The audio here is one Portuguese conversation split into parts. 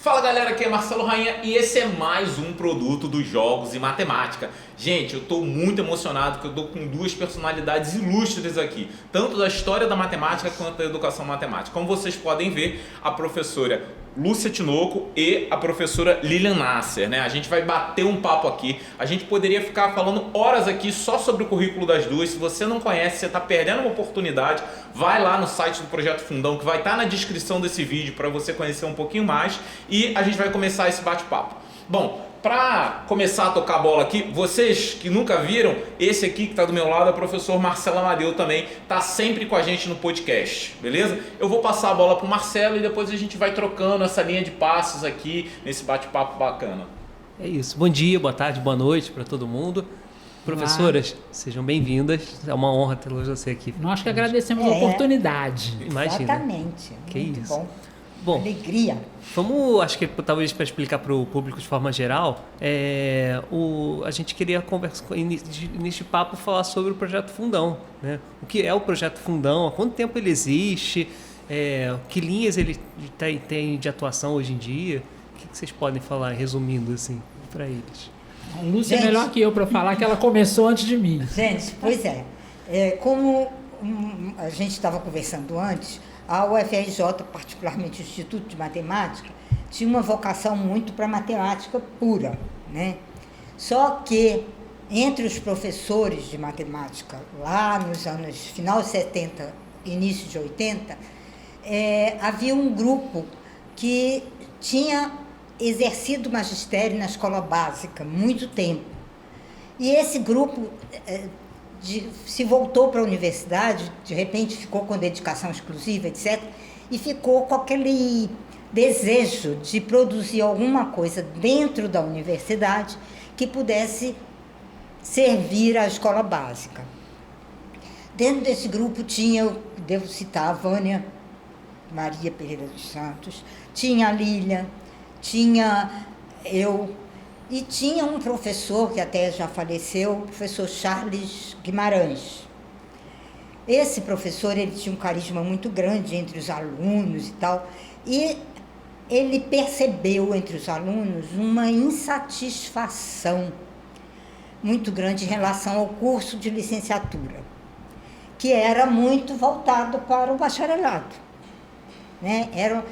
Fala galera, aqui é Marcelo Rainha e esse é mais um produto dos Jogos e Matemática. Gente, eu estou muito emocionado que eu estou com duas personalidades ilustres aqui, tanto da história da matemática quanto da educação matemática. Como vocês podem ver, a professora Lúcia Tinoco e a professora Lilian Nasser, né? A gente vai bater um papo aqui. A gente poderia ficar falando horas aqui só sobre o currículo das duas. Se você não conhece, você está perdendo uma oportunidade. Vai lá no site do Projeto Fundão, que vai estar na descrição desse vídeo para você conhecer um pouquinho mais. E a gente vai começar esse bate-papo. Bom, para começar a tocar a bola aqui, vocês que nunca viram, esse aqui que está do meu lado é o professor Marcelo Amadeu também, está sempre com a gente no podcast, beleza? Eu vou passar a bola para o Marcelo e depois a gente vai trocando essa linha de passes aqui nesse bate-papo bacana. É isso. Bom dia, boa tarde, boa noite para todo mundo. Professoras, sejam bem-vindas. É uma honra ter você aqui. Nós que agradecemos a oportunidade. Imagina. Exatamente. Que Muito isso. Bom. Alegria. Vamos, acho que talvez para explicar para o público de forma geral, a gente queria conversar, início de papo, falar sobre o Projeto Fundão, né? O que é o Projeto Fundão, há quanto tempo ele existe, que linhas ele tem de atuação hoje em dia, o que vocês podem falar, resumindo assim, para eles? A Lúcia é melhor que eu para falar que ela começou antes de mim. Gente, pois como a gente estava conversando antes, a UFRJ, particularmente o Instituto de Matemática, tinha uma vocação muito para matemática pura, né? Só que entre os professores de matemática, lá nos anos final de 70, início de 80, havia um grupo que tinha exercido magistério na escola básica muito tempo. E esse grupo se voltou para a universidade, de repente ficou com dedicação exclusiva, etc., e ficou com aquele desejo de produzir alguma coisa dentro da universidade que pudesse servir à escola básica. Dentro desse grupo tinha, devo citar, a Vânia Maria Pereira dos Santos, tinha a Lilian, tinha eu, e tinha um professor que até já faleceu, o professor Charles Guimarães. Esse professor, ele tinha um carisma muito grande entre os alunos e tal, e ele percebeu entre os alunos uma insatisfação muito grande em relação ao curso de licenciatura, que era muito voltado para o bacharelado, né? Era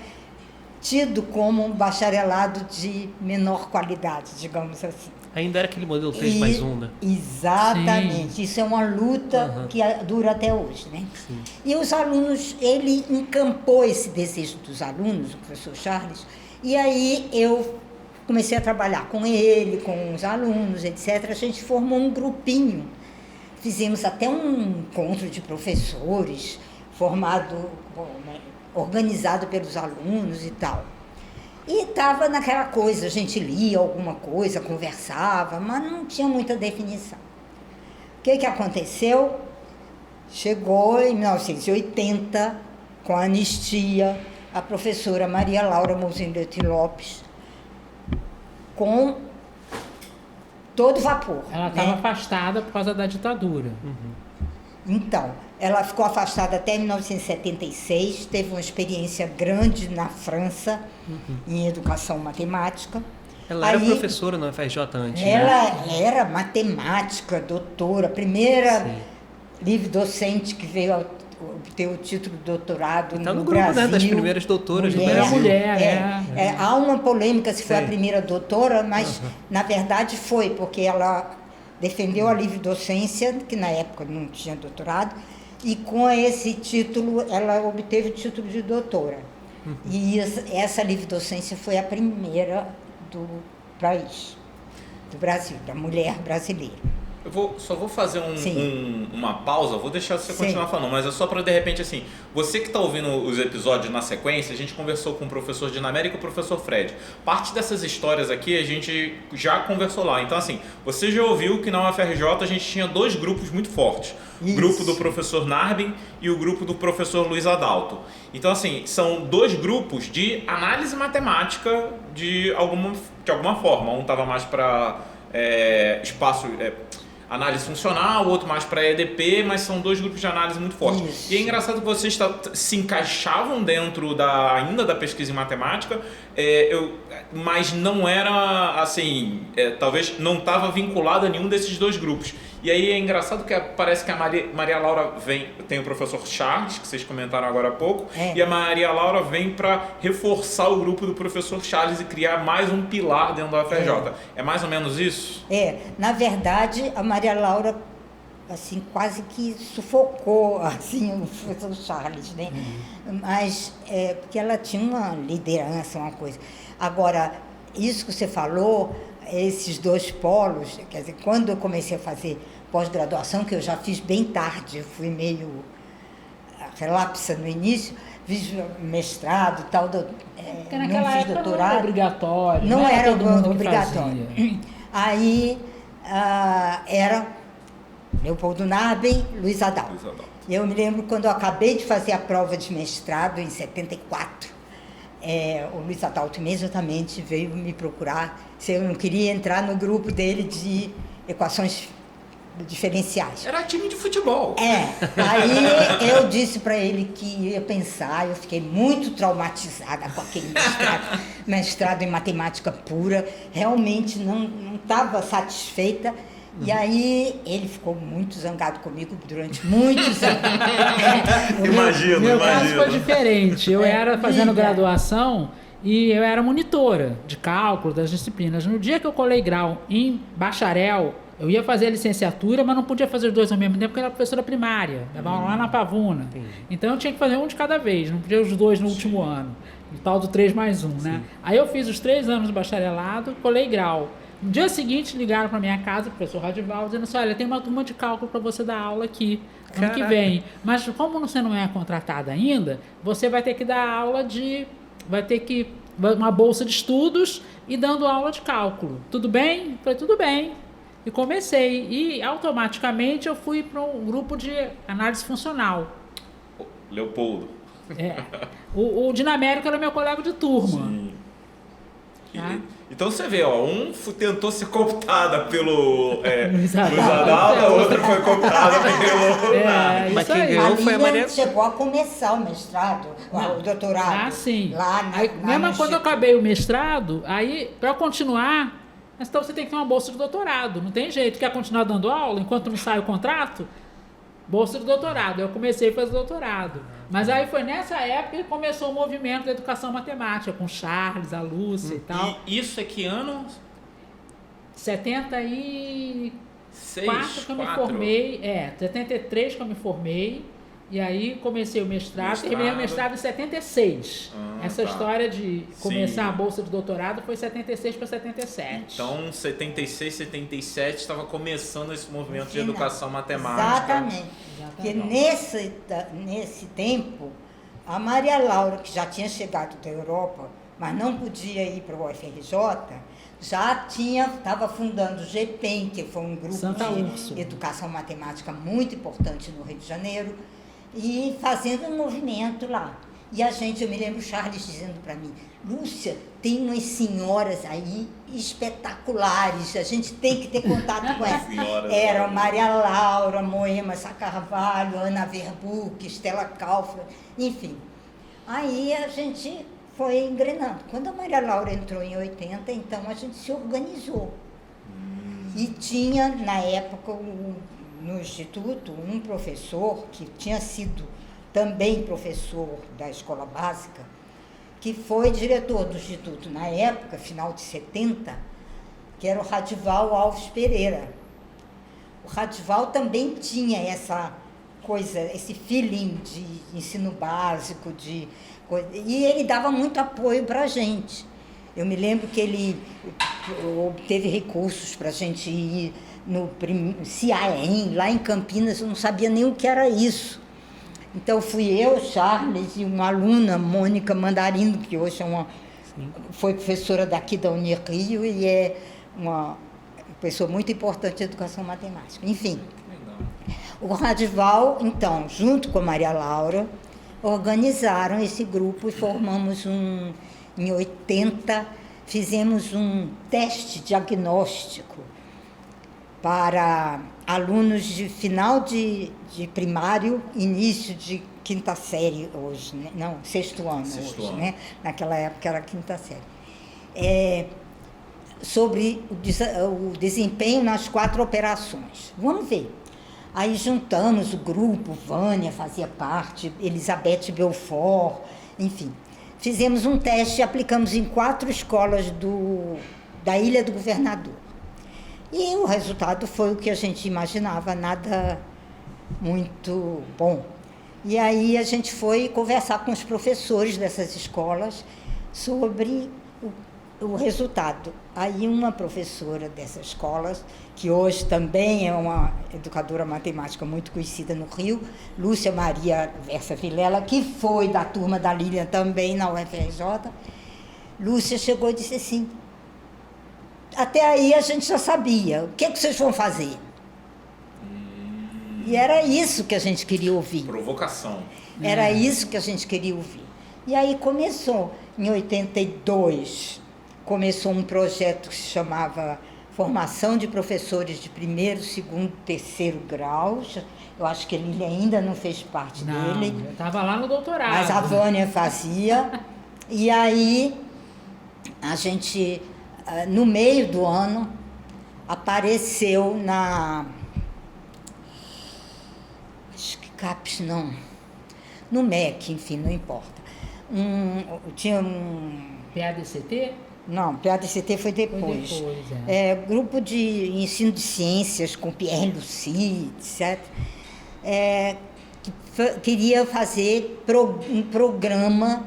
tido como um bacharelado de menor qualidade, digamos assim. Ainda era aquele modelo 3+1, né? Exatamente. Sim. Isso é uma luta que dura até hoje, né? Sim. E os alunos, ele encampou esse desejo dos alunos, o professor Charles, e aí eu comecei a trabalhar com ele, com os alunos, etc. A gente formou um grupinho, fizemos até um encontro de professores, organizado pelos alunos e tal. E estava naquela coisa, a gente lia alguma coisa, conversava, mas não tinha muita definição. O que aconteceu? Chegou em 1980, com a anistia, a professora Maria Laura Mozinete Lopes, com todo vapor. Ela estava afastada por causa da ditadura. Então, ela ficou afastada até 1976, teve uma experiência grande na França, em educação matemática. Ela era professora na UFRJ antes, ela né? era matemática, doutora, primeira livre docente que veio obter o título de doutorado no grupo, Brasil. Né, das primeiras doutoras do Brasil. Mulher, há uma polêmica se foi Sim. a primeira doutora, mas na verdade foi, porque ela defendeu a livre docência, que na época não tinha doutorado, e com esse título ela obteve o título de doutora. E essa livre docência foi a primeira do país, do Brasil, da mulher brasileira. Só vou fazer uma pausa, vou deixar você continuar falando, mas é só para de repente assim, você que está ouvindo os episódios na sequência, a gente conversou com o professor Dinamérica e com o professor Fred. Parte dessas histórias aqui a gente já conversou lá, então assim, você já ouviu que na UFRJ a gente tinha dois grupos muito fortes, o grupo do professor Narbin e o grupo do professor Luiz Adalto. Então assim, são dois grupos de análise matemática de alguma forma, um estava mais para análise funcional, o outro mais para EDP, mas são dois grupos de análise muito fortes. Isso. E é engraçado que vocês se encaixavam dentro ainda da pesquisa em matemática, mas não era assim, talvez não estava vinculado a nenhum desses dois grupos. E aí é engraçado que parece que a Maria Laura tem o professor Charles, que vocês comentaram agora há pouco, e a Maria Laura vem para reforçar o grupo do professor Charles e criar mais um pilar dentro da UFRJ. É mais ou menos isso? Na verdade, a Maria Laura, assim, quase que sufocou, assim, o professor Charles, né? Mas, porque ela tinha uma liderança, uma coisa. Agora, isso que você falou, esses dois polos, quer dizer, quando eu comecei a fazer pós-graduação, que eu já fiz bem tarde, eu fui meio relapsa no início, fiz mestrado e tal, Porque não naquela fiz época doutorado. não era obrigatório. Não era todo mundo que obrigatório. fazia. Aí era Leopoldo Narben, Luiz Adalto. Eu me lembro quando eu acabei de fazer a prova de mestrado, em 74, o Luiz Adalto imediatamente veio me procurar se eu não queria entrar no grupo dele de equações diferenciais. Era time de futebol. Aí eu disse para ele que ia pensar, eu fiquei muito traumatizada com aquele mestrado em matemática pura, realmente não estava satisfeita. E aí ele ficou muito zangado comigo durante muitos anos. Imagino. Meu caso foi diferente. Eu era fazendo graduação e eu era monitora de cálculo das disciplinas. No dia que eu colei grau em bacharel, eu ia fazer a licenciatura, mas não podia fazer os dois ao mesmo tempo, porque eu era professora primária, dava aula lá na Pavuna. Então eu tinha que fazer um de cada vez, não podia os dois no último ano. O tal do 3+1, né? Aí eu fiz os 3 anos de bacharelado, colei grau. No dia seguinte ligaram para minha casa, o professor Radival, dizendo assim, olha, tem uma turma de cálculo para você dar aula aqui, ano que vem. Mas como você não é contratada ainda, você vai ter que dar aula uma bolsa de estudos e dando aula de cálculo. Tudo bem? Eu falei, tudo bem. E comecei. E automaticamente eu fui para um grupo de análise funcional. Leopoldo. O Dinamérico era meu colega de turma. Sim. Tá? Então você vê, um tentou ser cooptada pelo Luiz Adalto, Adalto, a outra foi cooptada pelo Narben. Mas quem ganhou foi a Maria... chegou a começar o mestrado, o doutorado. Sim. Lá mesmo quando eu acabei o mestrado, aí, para continuar, então você tem que ter uma bolsa de doutorado. Não tem jeito. Quer continuar dando aula enquanto não sai o contrato? Bolsa de doutorado. Eu comecei a fazer doutorado. Mas aí foi nessa época que começou o movimento da educação matemática, com Charles, a Lúcia e tal. E isso é que ano? 74 que eu me formei. 73 que eu me formei. E aí comecei o mestrado. Terminei o mestrado em 76. Essa história de começar a bolsa de doutorado foi 76 para 77. Então, 76, 77 estava começando esse movimento de educação matemática. Exatamente. Porque nesse tempo, a Maria Laura, que já tinha chegado da Europa, mas não podia ir para o UFRJ, já estava fundando o GPEM, que foi um grupo de educação matemática muito importante no Rio de Janeiro, e fazendo um movimento lá. E eu me lembro o Charles dizendo para mim, Lúcia, tem umas senhoras aí espetaculares, a gente tem que ter contato com elas. Era Maria Laura, Moema Sá Carvalho, Ana Verbuck, Stella Kaufmann, enfim. Aí a gente foi engrenando. Quando a Maria Laura entrou em 80, então a gente se organizou. E tinha, na época, no Instituto, um professor que tinha sido também professor da escola básica, que foi diretor do Instituto na época, final de 70, que era o Radival Alves Pereira. O Radival também tinha essa coisa, esse feeling de ensino básico, e ele dava muito apoio para a gente. Eu me lembro que ele obteve recursos para a gente ir no CIAEM, lá em Campinas, eu não sabia nem o que era isso. Então fui eu, Charles, e uma aluna, Mônica Mandarino, que hoje foi professora daqui da Unirio e é uma pessoa muito importante de educação matemática. Enfim, o Radival, então, junto com a Maria Laura, organizaram esse grupo e formamos em 80, fizemos um teste diagnóstico para alunos de final de primário, início de quinta série hoje, né? Não, sexto ano hoje, né? Naquela época era quinta série. Sobre o desempenho nas 4 operações. Vamos ver. Aí juntamos o grupo, Vânia fazia parte, Elizabeth Belfort, enfim. Fizemos um teste e aplicamos em 4 escolas da Ilha do Governador. E o resultado foi o que a gente imaginava, nada muito bom. E aí a gente foi conversar com os professores dessas escolas sobre o resultado. Aí uma professora dessas escolas, que hoje também é uma educadora matemática muito conhecida no Rio, Lúcia Maria Versa Vilela, que foi da turma da Lilian também na UFRJ, Lúcia chegou e disse assim, até aí a gente já sabia, o que vocês vão fazer? E era isso que a gente queria ouvir. Provocação. Era isso que a gente queria ouvir. E aí começou, em 82, começou um projeto que se chamava Formação de Professores de Primeiro, Segundo, Terceiro Grau. Eu acho que ele ainda não fez parte dele. Eu estava lá no doutorado. Mas a Vânia fazia. E aí, a gente, no meio do ano, apareceu acho que CAPES não. No MEC, enfim, não importa. Tinha um... PADCT? Não, PADCT foi depois. Grupo de ensino de ciências com Pierre Lucie, etc. Que queria fazer um programa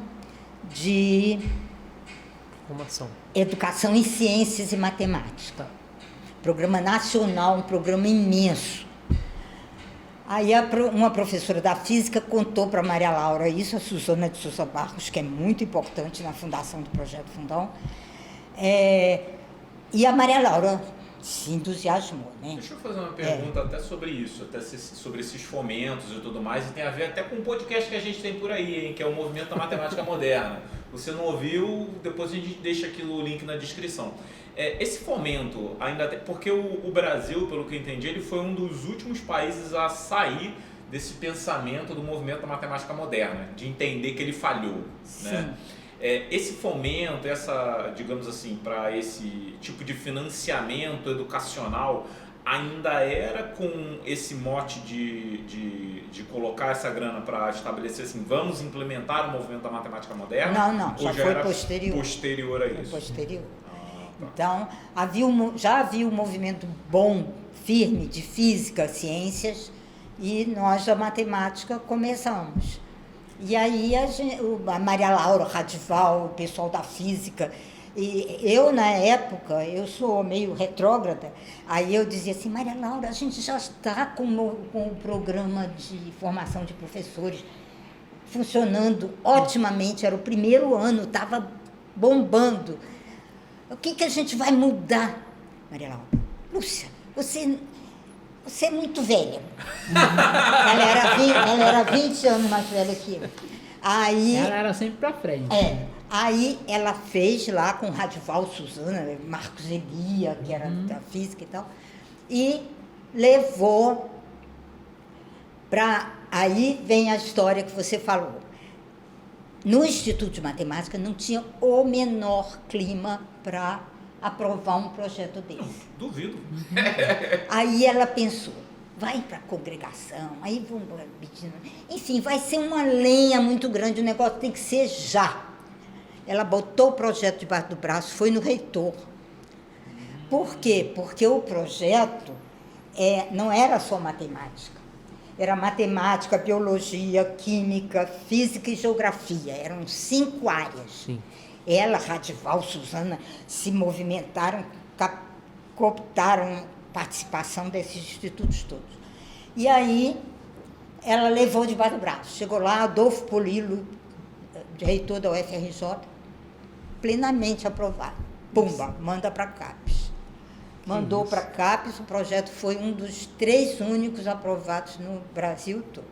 de Formação. educação em ciências e matemática. Programa nacional, um programa imenso. Aí uma professora da física contou para a Maria Laura isso, a Suzana de Souza Barros, que é muito importante na fundação do Projeto Fundão. E a Maria Laura se entusiasmou, né? Deixa eu fazer uma pergunta até sobre isso, até sobre esses fomentos e tudo mais, e tem a ver até com um podcast que a gente tem por aí, hein, que é o Movimento da Matemática Moderna. Você não ouviu, depois a gente deixa aqui o link na descrição. Esse fomento, ainda porque o Brasil, pelo que eu entendi, ele foi um dos últimos países a sair desse pensamento do movimento da matemática moderna, de entender que ele falhou, né? Esse fomento, digamos assim, para esse tipo de financiamento educacional, ainda era com esse mote de colocar essa grana para estabelecer assim, vamos implementar o movimento da matemática moderna? Não, já foi posterior. Posterior a isso? Foi posterior. Então, já havia um movimento bom, firme, de física, ciências, e nós da matemática começamos. E aí a Maria Laura Radival, o pessoal da física, e eu na época, eu sou meio retrógrada, aí eu dizia assim, Maria Laura, a gente já está com o programa de formação de professores funcionando otimamente, era o primeiro ano, estava bombando. O que a gente vai mudar? Maria Laura, Lúcia, você é muito velha. Ela era 20 anos mais velha que eu. Aí, ela era sempre pra frente. Aí ela fez lá com Radival, Suzana, Marcos Elia, que era da física e tal, e levou para... Aí vem a história que você falou. No Instituto de Matemática não tinha o menor clima para aprovar um projeto desse. Não, duvido. Aí ela pensou, vai para a congregação, aí vão pedindo... Enfim, vai ser uma lenha muito grande, o negócio tem que ser já. Ela botou o projeto debaixo do braço, foi no reitor. Por quê? Porque o projeto não era só matemática. Era matemática, biologia, química, física e geografia. Eram 5 áreas. Sim. Ela, Radival, Suzana, se movimentaram, cooptaram participação desses institutos todos. E aí, ela levou debaixo do braço. Chegou lá, Adolfo Polilo, reitor da UFRJ, plenamente aprovado. Pumba, manda para a CAPES. Mandou para a CAPES, o projeto foi um dos 3 únicos aprovados no Brasil todo.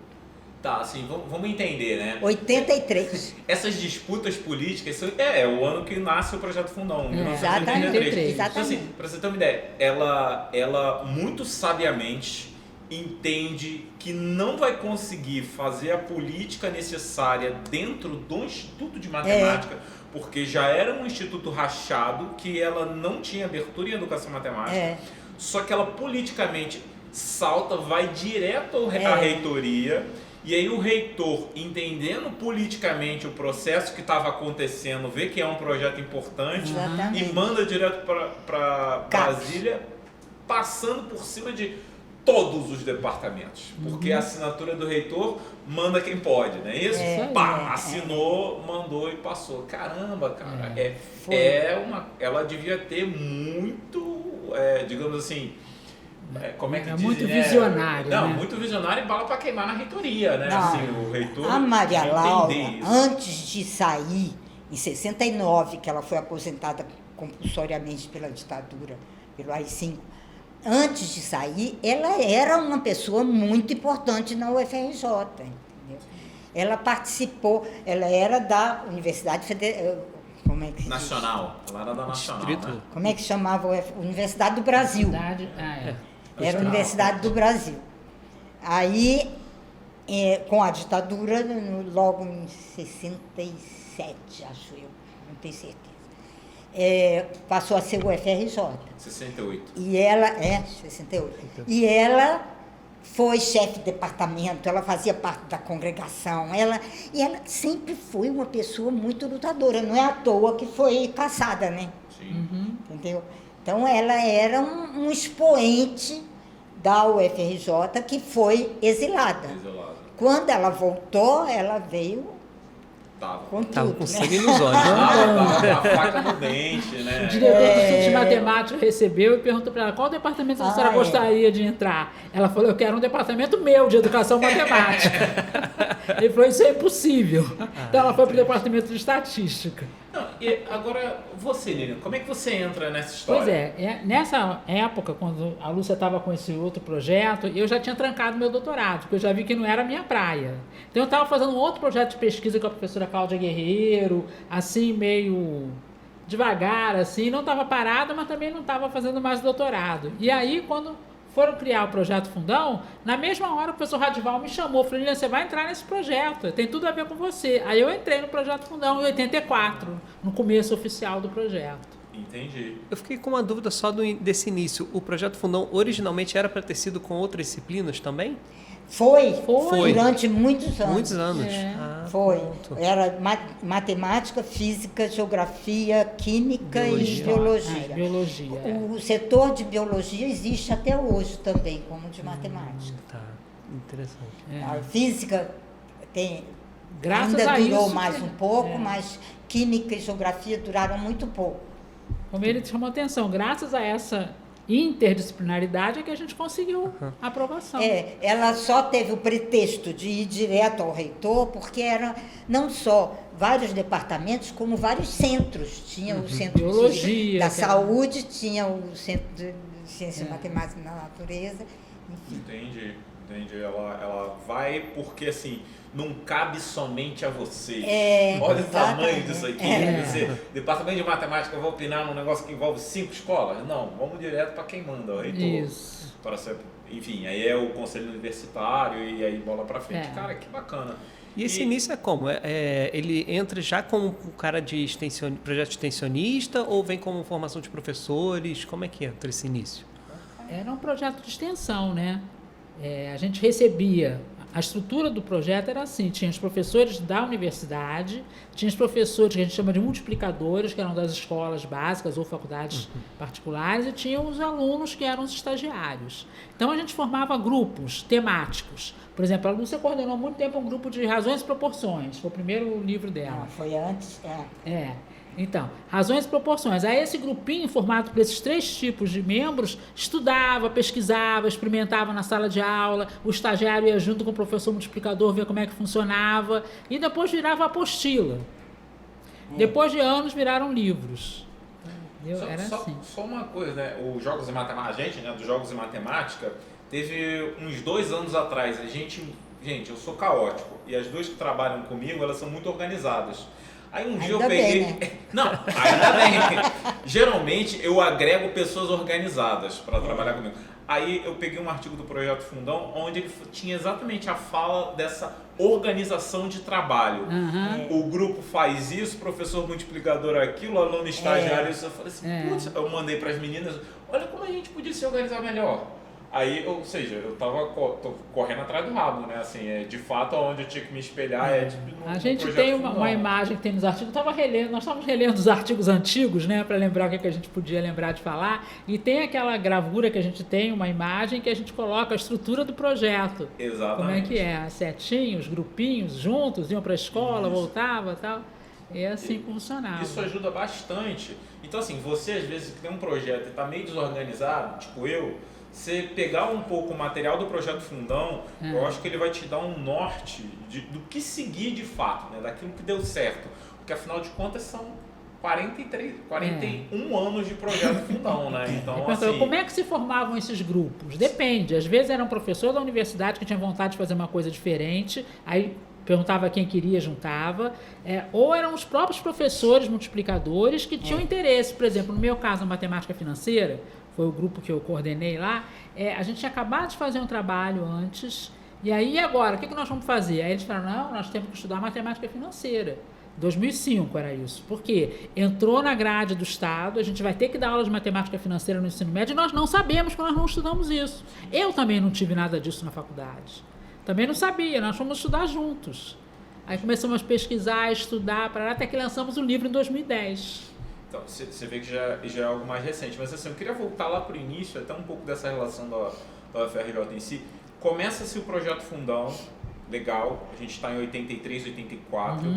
Tá, assim, vamos entender, né? 83. Essas disputas políticas, é o ano que nasce o Projeto Fundão, 1983. Exatamente. Então, assim, pra você ter uma ideia, ela muito sabiamente entende que não vai conseguir fazer a política necessária dentro do Instituto de Matemática, porque já era um instituto rachado, que ela não tinha abertura em educação matemática, só que ela politicamente salta, vai direto à reitoria, e aí o reitor, entendendo politicamente o processo que estava acontecendo, vê que é um projeto importante e manda direto para Brasília, passando por cima de todos os departamentos, porque a assinatura do reitor manda quem pode, não é isso? Assinou, mandou e passou. Caramba, cara, ela devia ter muito, digamos assim, como é que diz, muito visionário, Não, né? muito visionário e bala para queimar na reitoria, né? Não, Assim, o reitor a Maria Laura, isso. antes de sair, em 69, que ela foi aposentada compulsoriamente pela ditadura, pelo AI-5, antes de sair, ela era uma pessoa muito importante na UFRJ, entendeu? Ela participou, ela era da Universidade Federal, como é que Nacional, ela era da Nacional, né? Como é que chamava? Universidade do Brasil. Era a Universidade do Brasil. Aí, com a ditadura, logo em 67, acho eu, não tenho certeza, passou a ser o UFRJ. 68. E ela, 68. E ela foi chefe de departamento, ela fazia parte da congregação, e ela sempre foi uma pessoa muito lutadora, não é à toa que foi caçada, né? Sim. Entendeu? Então, ela era um expoente da UFRJ que foi exilada. Quando ela voltou, ela veio com Tava tudo, com né? sangue nos olhos. A faca no dente, né? O diretor do Instituto de Matemática recebeu e perguntou para ela qual departamento a senhora gostaria de entrar. Ela falou, eu quero um departamento meu de educação matemática. Ele falou, isso é impossível. Então ela foi para o departamento de estatística. Não, e agora, você, Lilian, como é que você entra nessa história? Pois nessa época, quando a Lúcia estava com esse outro projeto, eu já tinha trancado meu doutorado, porque eu já vi que não era a minha praia. Então eu estava fazendo um outro projeto de pesquisa com a professora Cláudia Guerreiro, assim, meio devagar, assim, não estava parada, mas também não estava fazendo mais doutorado. E aí, quando foram criar o Projeto Fundão, na mesma hora o professor Radival me chamou, falou, Lilian, você vai entrar nesse projeto, tem tudo a ver com você. Aí eu entrei no Projeto Fundão em 84, no começo oficial do projeto. Entendi. Eu fiquei com uma dúvida só desse início. O Projeto Fundão originalmente era para ter sido com outras disciplinas também? Foi. Foi. Durante muitos anos. Muitos anos. Foi. Pronto. Era matemática, física, geografia, química Biologia. e biologia. Biologia. O setor de biologia existe até hoje também, como de matemática. Tá, interessante. A física tem, Graças ainda a durou isso, mais um pouco, mas química e geografia duraram muito pouco. Como ele chamou atenção, graças a essa interdisciplinaridade é que a gente conseguiu a aprovação. Ela só teve o pretexto de ir direto ao reitor, porque era não só vários departamentos, como vários centros. Tinha o centro Biologia, da saúde, tinha o centro de ciência matemática na natureza, enfim. Entendi. Ela vai porque, assim, não cabe somente a vocês. Olha o tamanho disso aqui. Quer dizer, departamento de matemática vai opinar num negócio que envolve 5 escolas? Não, vamos direto para quem manda, o reitor. Isso. Enfim, aí é o conselho universitário e aí bola para frente. Cara, que bacana. E esse início é como? Ele entra já como um cara de projeto extensionista ou vem como formação de professores? Como é que entra esse início? Era um projeto de extensão, né? A gente recebia, a estrutura do projeto era assim, tinha os professores da universidade, tinha os professores que a gente chama de multiplicadores, que eram das escolas básicas ou faculdades particulares, e tinha os alunos que eram os estagiários. Então a gente formava grupos temáticos. Por exemplo, a Lúcia coordenou há muito tempo um grupo de Razões e Proporções, foi o primeiro livro dela. Não, foi antes. Então, razões e proporções. Aí esse grupinho, formado por esses 3 tipos de membros, estudava, pesquisava, experimentava na sala de aula, o estagiário ia junto com o professor multiplicador ver como é que funcionava, e depois virava apostila. Depois de anos viraram livros. Era assim. Só uma coisa, né? Os Jogos em Matemática, a gente, né, dos Jogos em Matemática, teve uns 2 anos atrás, a gente gente, eu sou caótico. E as duas que trabalham comigo, elas são muito organizadas. Aí um dia eu Ainda peguei... bem, né? Não, ainda bem. Geralmente eu agrego pessoas organizadas para trabalhar comigo. Aí eu peguei um artigo do Projeto Fundão, onde ele tinha exatamente a fala dessa organização de trabalho. O grupo faz isso, professor multiplicador aquilo, aluno estagiário isso. Eu falei assim, putz, eu mandei para as meninas, olha como a gente podia se organizar melhor. Aí, ou seja, eu tô correndo atrás do rabo, né? Assim, de fato, onde eu tinha que me espelhar A gente tem uma imagem que tem nos artigos. Nós estávamos relendo os artigos antigos, né? Para lembrar o que a gente podia lembrar de falar. E tem aquela gravura que a gente tem, uma imagem que a gente coloca a estrutura do projeto. Exatamente. Como é que é? As setinhos, grupinhos, juntos, iam para a escola, voltava e tal. E assim funcionava. Isso ajuda bastante. Então, assim, você às vezes que tem um projeto e está meio desorganizado, tipo eu, você pegar um pouco o material do Projeto Fundão, eu acho que ele vai te dar um norte do que seguir de fato, né? Daquilo que deu certo. Porque afinal de contas são 41 anos de Projeto Fundão, né? Então, assim... Como é que se formavam esses grupos? Depende. Às vezes era um professor da universidade que tinha vontade de fazer uma coisa diferente, aí perguntava quem queria, juntava. Ou eram os próprios professores multiplicadores que tinham interesse. Por exemplo, no meu caso, na matemática financeira, foi o grupo que eu coordenei lá, a gente tinha acabado de fazer um trabalho antes, e aí agora, o que nós vamos fazer? Aí eles falaram, não, nós temos que estudar matemática financeira. 2005 era isso. Por quê? Entrou na grade do Estado, a gente vai ter que dar aula de matemática financeira no ensino médio, e nós não sabemos, porque nós não estudamos isso. Eu também não tive nada disso na faculdade. Também não sabia, nós fomos estudar juntos. Aí começamos a pesquisar, estudar, até que lançamos o livro em 2010. Então, você vê que já é algo mais recente. Mas assim, eu queria voltar lá para o início, até um pouco dessa relação da UFRJ em si. Começa-se o Projeto Fundão, legal, a gente está em 83, 84.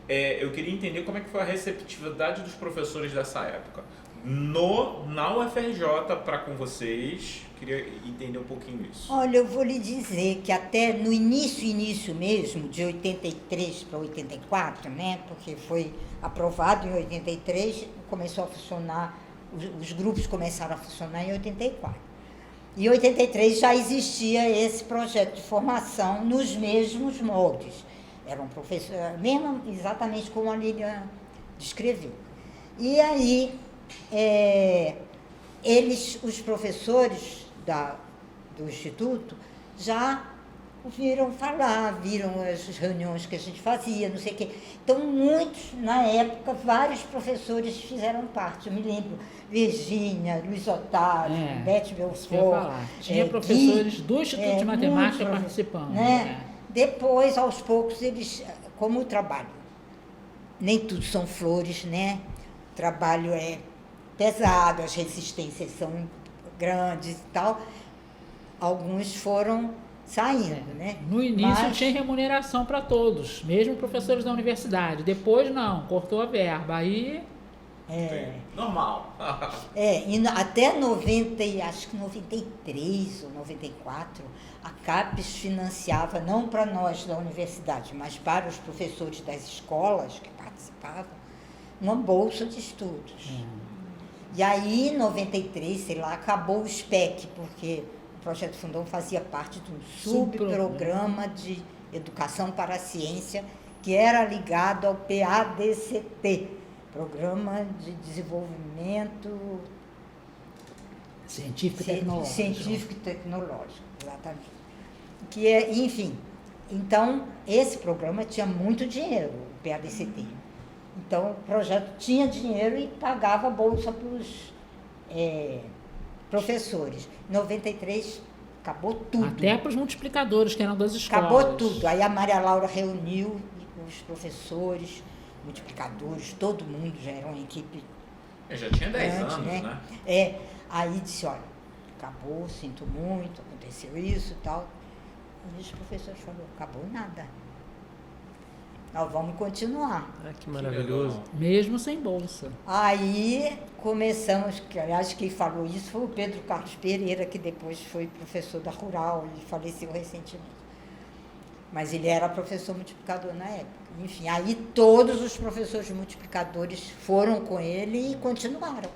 Eu queria entender como é que foi a receptividade dos professores dessa época. Na UFRJ, para com vocês, queria entender um pouquinho isso. Olha, eu vou lhe dizer que até no início mesmo, de 83 para 84, né, porque foi aprovado em 83, começou a funcionar, os grupos começaram a funcionar em 84. Em 83 já existia esse projeto de formação nos mesmos moldes. Eram professores, mesmo exatamente como a Lilian descreveu. E aí, os professores do Instituto já viram falar, viram as reuniões que a gente fazia, não sei o quê. Então, na época, vários professores fizeram parte. Eu me lembro, Virgínia, Luiz Otávio, Beth Belfort. Tinha professores do Instituto de Matemática participando. Né? Depois, aos poucos, eles, como o trabalho, nem tudo são flores, né? O trabalho é pesado, as resistências são grandes e tal. Alguns foram saindo, né? No início tinha remuneração para todos, mesmo professores da universidade. Depois não, cortou a verba. Aí... normal. E até acho que 93 ou 94, a CAPES financiava, não para nós da universidade, mas para os professores das escolas que participavam, uma bolsa de estudos. E aí, em 93, sei lá, acabou o SPEC, porque o Projeto Fundão fazia parte de um subprograma de Educação para a Ciência, que era ligado ao PADCT, Programa de Desenvolvimento Científico e Tecnológico, exatamente. Enfim, então, esse programa tinha muito dinheiro, o PADCT. Então, o projeto tinha dinheiro e pagava bolsa para os professores. Em 93, acabou tudo. Até para os multiplicadores, que eram das escolas. Acabou tudo. Aí a Maria Laura reuniu os professores, multiplicadores, todo mundo, já era uma equipe... Eu já tinha 10 anos, né? Aí disse, olha, acabou, sinto muito, aconteceu isso e tal. E os professores falaram, acabou nada. Nós vamos continuar. Que maravilhoso. Mesmo sem bolsa. Aí começamos, aliás, quem falou isso foi o Pedro Carlos Pereira, que depois foi professor da Rural, ele faleceu recentemente. Mas ele era professor multiplicador na época. Enfim, aí todos os professores multiplicadores foram com ele e continuaram.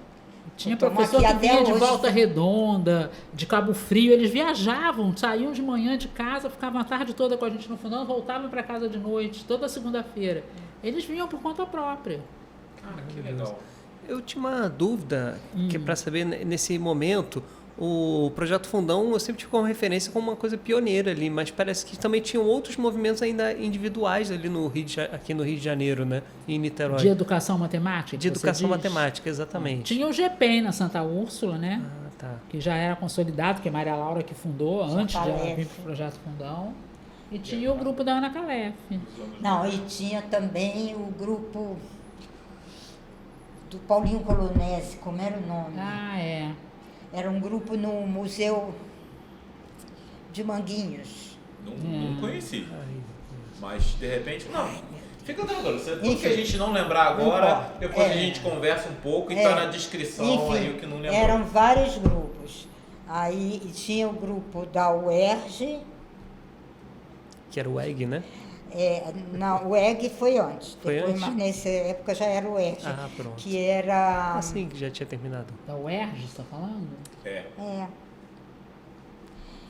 Tinha Então, professor aqui que até vinha de hoje Volta tem. Redonda, de Cabo Frio, eles viajavam, saíam de manhã de casa, ficavam a tarde toda com a gente no fundão, voltavam para casa de noite, toda segunda-feira. Eles vinham por conta própria. Cara, que legal. Eu tinha uma dúvida, que é para saber, nesse momento, o Projeto Fundão, eu sempre tive como referência como uma coisa pioneira ali, mas parece que também tinham outros movimentos ainda individuais ali aqui no Rio de Janeiro, né? E em Niterói. De educação matemática? De que você educação diz? matemática, exatamente. Tinha o GPEM na Santa Úrsula, né? Ah, tá. Que já era consolidado, que é Maria Laura que fundou, antes de ela Calef. vir para o Projeto Fundão. E tinha o grupo da Ana Calef. Não, e tinha também o grupo do Paulinho Colonese, como era o nome? Ah, é. Era um grupo no Museu de Manguinhos. Não conheci. Ai, Mas de repente. Não. Fica tranquilo. Tudo que Enfim. a gente não lembrar agora, Não importa. depois a É. gente conversa um pouco e É. tá na descrição aí Enfim, o que não lembrou. eram vários grupos. Aí tinha o grupo da UERJ, que era o EG, né? não, o EG foi antes. Foi Depois, antes? mas nessa época já era o UERJ, Ah, pronto. que era... Assim que já tinha terminado. Da UERJ, você está falando? É.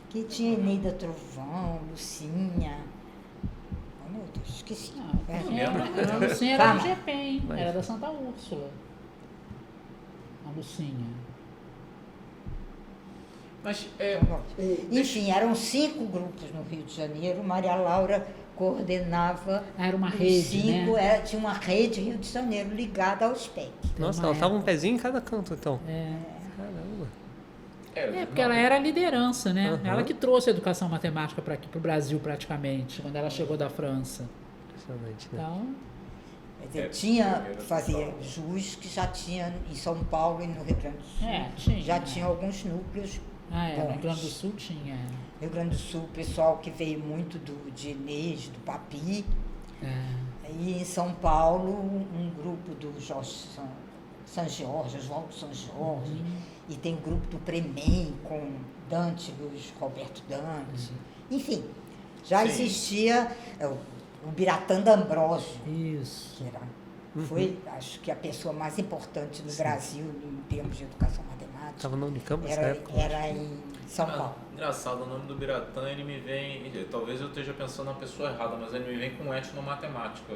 Que tinha Eneida Trovão, Lucinha. Oh, meu Deus, esqueci. A Lucinha era Calma. do GPEM, Vai. era da Santa Úrsula. A Lucinha. Mas Enfim, eram 5 grupos no Rio de Janeiro. Maria Laura coordenava Era uma os rede, 5, né? tinha uma rede Rio de Janeiro ligada ao SPEC. Nossa, uma ela tava um época. pezinho em cada canto, então. É, Caramba. porque ela era a liderança, né? Aham. Ela que trouxe a educação matemática para aqui, para o Brasil, praticamente, quando ela chegou da França. Impressionante, né? Então, Quer dizer, É, tinha, primeira fazia total. jus que já tinha em São Paulo e no Rio Grande do Sul. tinha. Já tinha alguns núcleos. No Rio bons. Grande do Sul tinha. Rio Grande do Sul, pessoal que veio muito de Inês, do Papi. É. E em São Paulo, um grupo do Jorge São Jorge, Oswaldo São Jorge. E tem o grupo do Premem com Dante, Luiz Roberto Dante. Enfim, já Sim. existia o Biratã D'Ambrosio, Isso. que foi, acho que a pessoa mais importante no Brasil em termos de educação matemática. Tava na Unicamp nessa época. Era em São Paulo. Engraçado, o nome do Biratã, ele me vem. Talvez eu esteja pensando na pessoa errada, mas ele me vem com Exatamente. etnomatemática.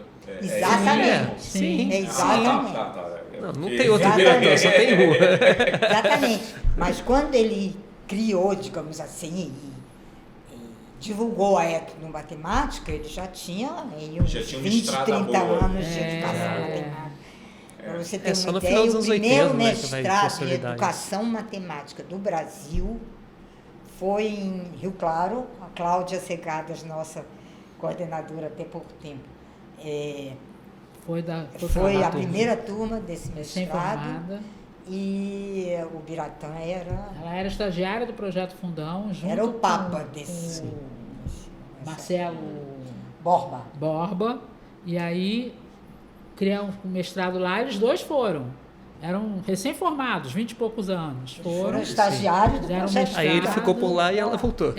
Sim. Exatamente. Não tem outro Biratã, só tem rua. Exatamente. Mas quando ele criou, digamos assim, e divulgou a etnomatemática, ele já tinha aí uns Já tinha uma 20, estrada 30 boa. anos de educação matemática. Para você ter só uma no ideia, final dos o anos primeiro 80, né, que vai mestrado em consolidar educação matemática do Brasil foi em Rio Claro. A Cláudia Segadas, nossa coordenadora até pouco tempo, Foi foi pra lá a turma. primeira turma desse mestrado. Recém-formada. E o Biratã era Ela era estagiária do Projeto Fundão, junto o papa com desse Marcelo Borba. Borba. E aí criaram um mestrado lá, eles dois foram. Eram recém-formados, 20 e poucos anos. Foram estagiários do Fizeram projeto. mestrado. Aí ele ficou por lá e ela voltou.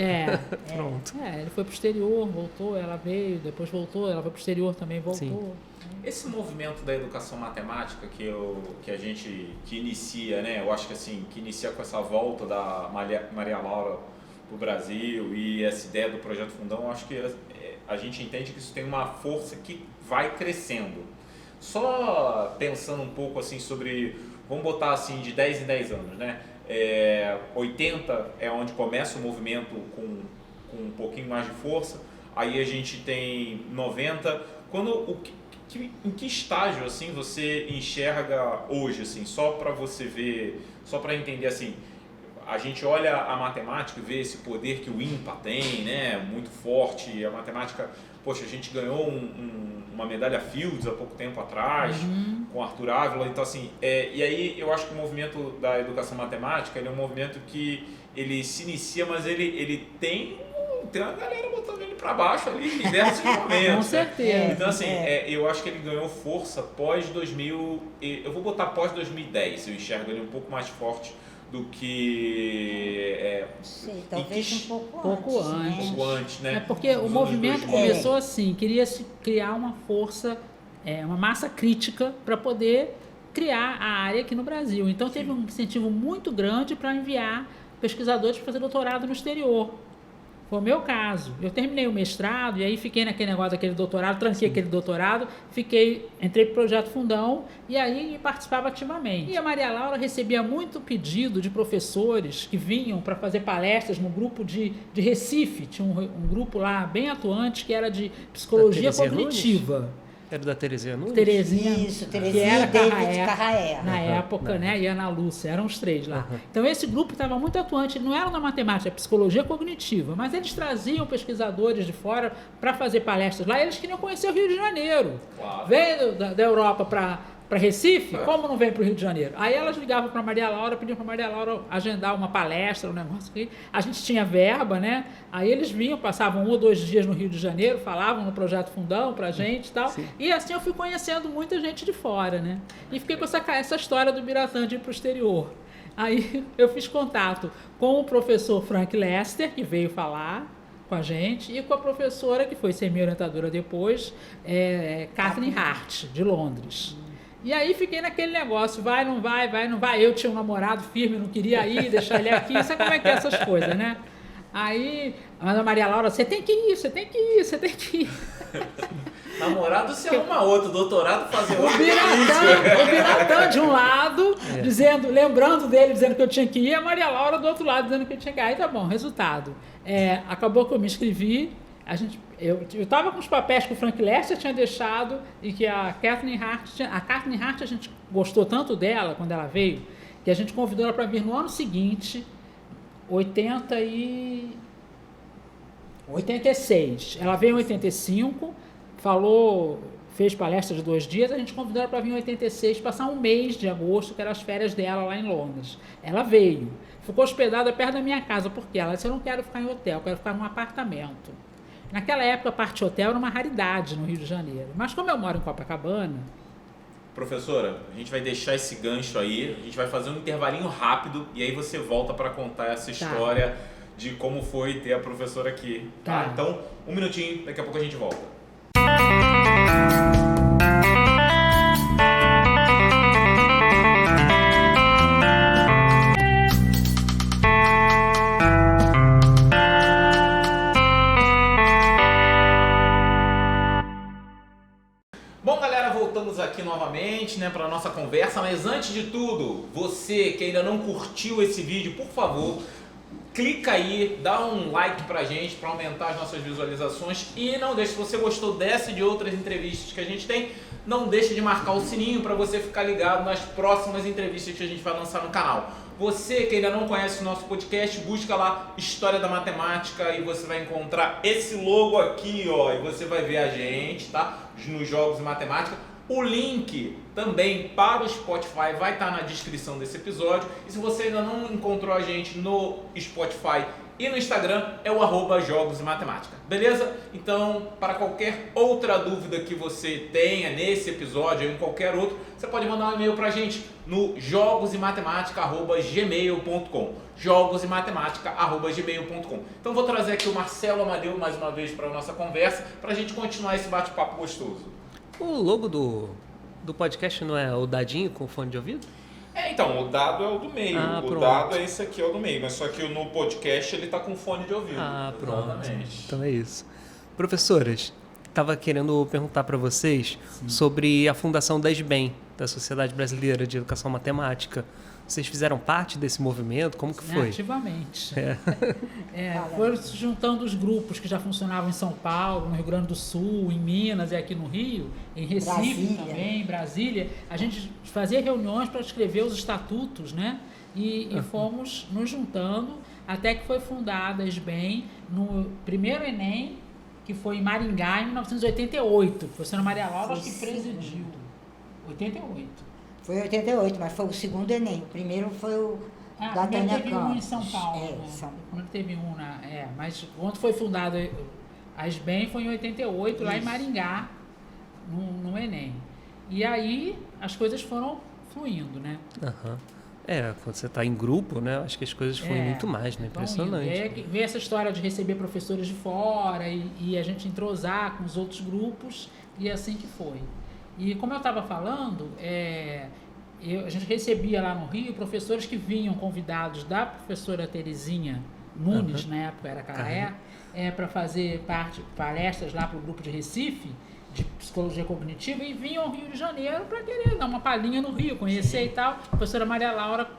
Pronto. Ele foi pro exterior, voltou, ela veio, depois voltou, ela foi pro exterior também, voltou. Sim. Esse movimento da educação matemática que a gente inicia, né? Eu acho que assim, que inicia com essa volta da Maria Laura para o Brasil e essa ideia do Projeto Fundão, eu acho que a gente entende que isso tem uma força que vai crescendo. Só pensando um pouco assim sobre, vamos botar assim de 10 em 10 anos, né? 80 é onde começa o movimento com um pouquinho mais de força, aí a gente tem 90, em que estágio assim você enxerga hoje, assim, só para você ver, só para entender assim, a gente olha a matemática e vê esse poder que o INPA tem, né, muito forte, a matemática, poxa, a gente ganhou uma medalha Fields há pouco tempo atrás, com Arthur Ávila, então assim, e aí eu acho que o movimento da educação matemática, ele é um movimento que ele se inicia, mas ele tem uma galera botando ele para baixo ali em diversos momentos. Com certeza. Né? Então assim, eu acho que ele ganhou força pós 2000, eu vou botar pós 2010, eu enxergo ele um pouco mais forte do que Não sei, talvez um pouco pouco antes. antes. um pouco antes, né? Porque o Dos movimento anos 2000. começou assim, queria se criar uma força, uma massa crítica para poder criar a área aqui no Brasil. Então teve um incentivo muito grande para enviar pesquisadores para fazer doutorado no exterior. Foi o meu caso. Eu terminei o mestrado e aí fiquei naquele negócio daquele doutorado, tranquei aquele doutorado, entrei para o Projeto Fundão e aí participava ativamente. E a Maria Laura recebia muito pedido de professores que vinham para fazer palestras no grupo de Recife. Tinha um grupo lá bem atuante que era de psicologia cognitiva. Era da Terezinha Nunes? Terezinha, Terezinha que era e David Carraé. na época, né? E Ana Lúcia, eram os 3 lá. Então esse grupo estava muito atuante, não era na matemática, é psicologia cognitiva, mas eles traziam pesquisadores de fora para fazer palestras lá, eles queriam conhecer o Rio de Janeiro. Claro. Veio da Europa para Recife, como não vem para o Rio de Janeiro? Aí elas ligavam para Maria Laura, pediam para Maria Laura agendar uma palestra, um negócio aqui. A gente tinha verba, né? Aí eles vinham, passavam 1 ou 2 dias no Rio de Janeiro, falavam no Projeto Fundão pra gente e tal. Sim. E assim eu fui conhecendo muita gente de fora, né? E fiquei com essa história do Biratã de ir pro exterior. Aí eu fiz contato com o professor Frank Lester, que veio falar com a gente, e com a professora, que foi ser minha orientadora depois, Catherine Hart, de Londres. E aí fiquei naquele negócio, vai, não vai, vai, não vai. Eu tinha um namorado firme, não queria ir, deixar ele aqui, sabe como é que é essas coisas, né? Aí, a Maria Laura, você tem que ir, você tem que ir, você tem que ir. Namorado se arruma outro, doutorado fazer O outro. Biratã de um lado, lembrando dele, dizendo que eu tinha que ir, e a Maria Laura do outro lado, dizendo que eu tinha que ir. Aí tá bom, resultado. Acabou que eu me inscrevi, eu estava com os papéis que o Frank Lester tinha deixado e que a Catherine Hart, a gente gostou tanto dela quando ela veio, que a gente convidou ela para vir no ano seguinte, 86. Ela veio em 85, fez palestra de 2 dias, a gente convidou ela para vir em 86, passar um mês de agosto, que eram as férias dela lá em Londres. Ela veio, ficou hospedada perto da minha casa, porque ela disse, eu não quero ficar em hotel, eu quero ficar num apartamento. Naquela época, a parte hotel era uma raridade no Rio de Janeiro. Mas como eu moro em Copacabana... Professora, a gente vai deixar esse gancho aí, a gente vai fazer um intervalinho rápido e aí você volta para contar essa história de como foi ter a professora aqui. Tá? Então, 1 minutinho, daqui a pouco a gente volta. Aqui novamente, né, para nossa conversa, mas antes de tudo, você que ainda não curtiu esse vídeo, por favor, clica aí, dá um like pra gente, para aumentar as nossas visualizações e não deixe, se você gostou dessa e de outras entrevistas que a gente tem, não deixe de marcar o sininho para você ficar ligado nas próximas entrevistas que a gente vai lançar no canal. Você que ainda não conhece o nosso podcast, busca lá História da Matemática e você vai encontrar esse logo aqui, ó, e você vai ver a gente, tá? Nos Jogos de Matemática. O link também para o Spotify vai estar na descrição desse episódio. E se você ainda não encontrou a gente no Spotify e no Instagram, é o @Jogos e Matemática. Beleza? Então, para qualquer outra dúvida que você tenha nesse episódio ou em qualquer outro, você pode mandar um e-mail para a gente no jogosematemática@gmail.com. jogosematemática@gmail.com. Então, vou trazer aqui o Marcelo Amadeu mais uma vez para a nossa conversa, para a gente continuar esse bate-papo gostoso. O logo do podcast não é o dadinho com fone de ouvido? Então, o dado é o do meio. O pronto. dado é esse aqui, é o do meio. Mas só que no podcast ele tá com fone de ouvido. Pronto. Exatamente. Então é isso. Professoras, estava querendo perguntar para vocês sobre a fundação da SBEM, da Sociedade Brasileira de Educação Matemática. Vocês fizeram parte desse movimento? Como que foi? Ativamente. Foram se juntando os grupos que já funcionavam em São Paulo, no Rio Grande do Sul, em Minas e aqui no Rio, em Recife Brasília. também, em Brasília. A gente fazia reuniões para escrever os estatutos, né? E fomos nos juntando até que foi fundada a SBEM no primeiro Enem, que foi em Maringá, em 1988. Foi a senhora Maria Laura que presidiu. 88. Foi em 88, mas foi o segundo Enem. O primeiro foi o da primeiro Tânia teve um Campos. em São Paulo. Primeiro teve um mas quando foi fundada a SBEM foi em 88, lá em Maringá, no Enem. E aí as coisas foram fluindo, né? Quando você está em grupo, né? Acho que as coisas fluem muito mais, né? Impressionante. E aí veio essa história de receber professores de fora e a gente entrosar com os outros grupos, e assim que foi. E como eu estava falando, a gente recebia lá no Rio professores que vinham convidados da professora Terezinha Nunes, na época era Caraé, para fazer palestras lá para o grupo de Recife, de psicologia cognitiva, e vinham ao Rio de Janeiro para querer dar uma palhinha no Rio, conhecer e tal. A professora Maria Laura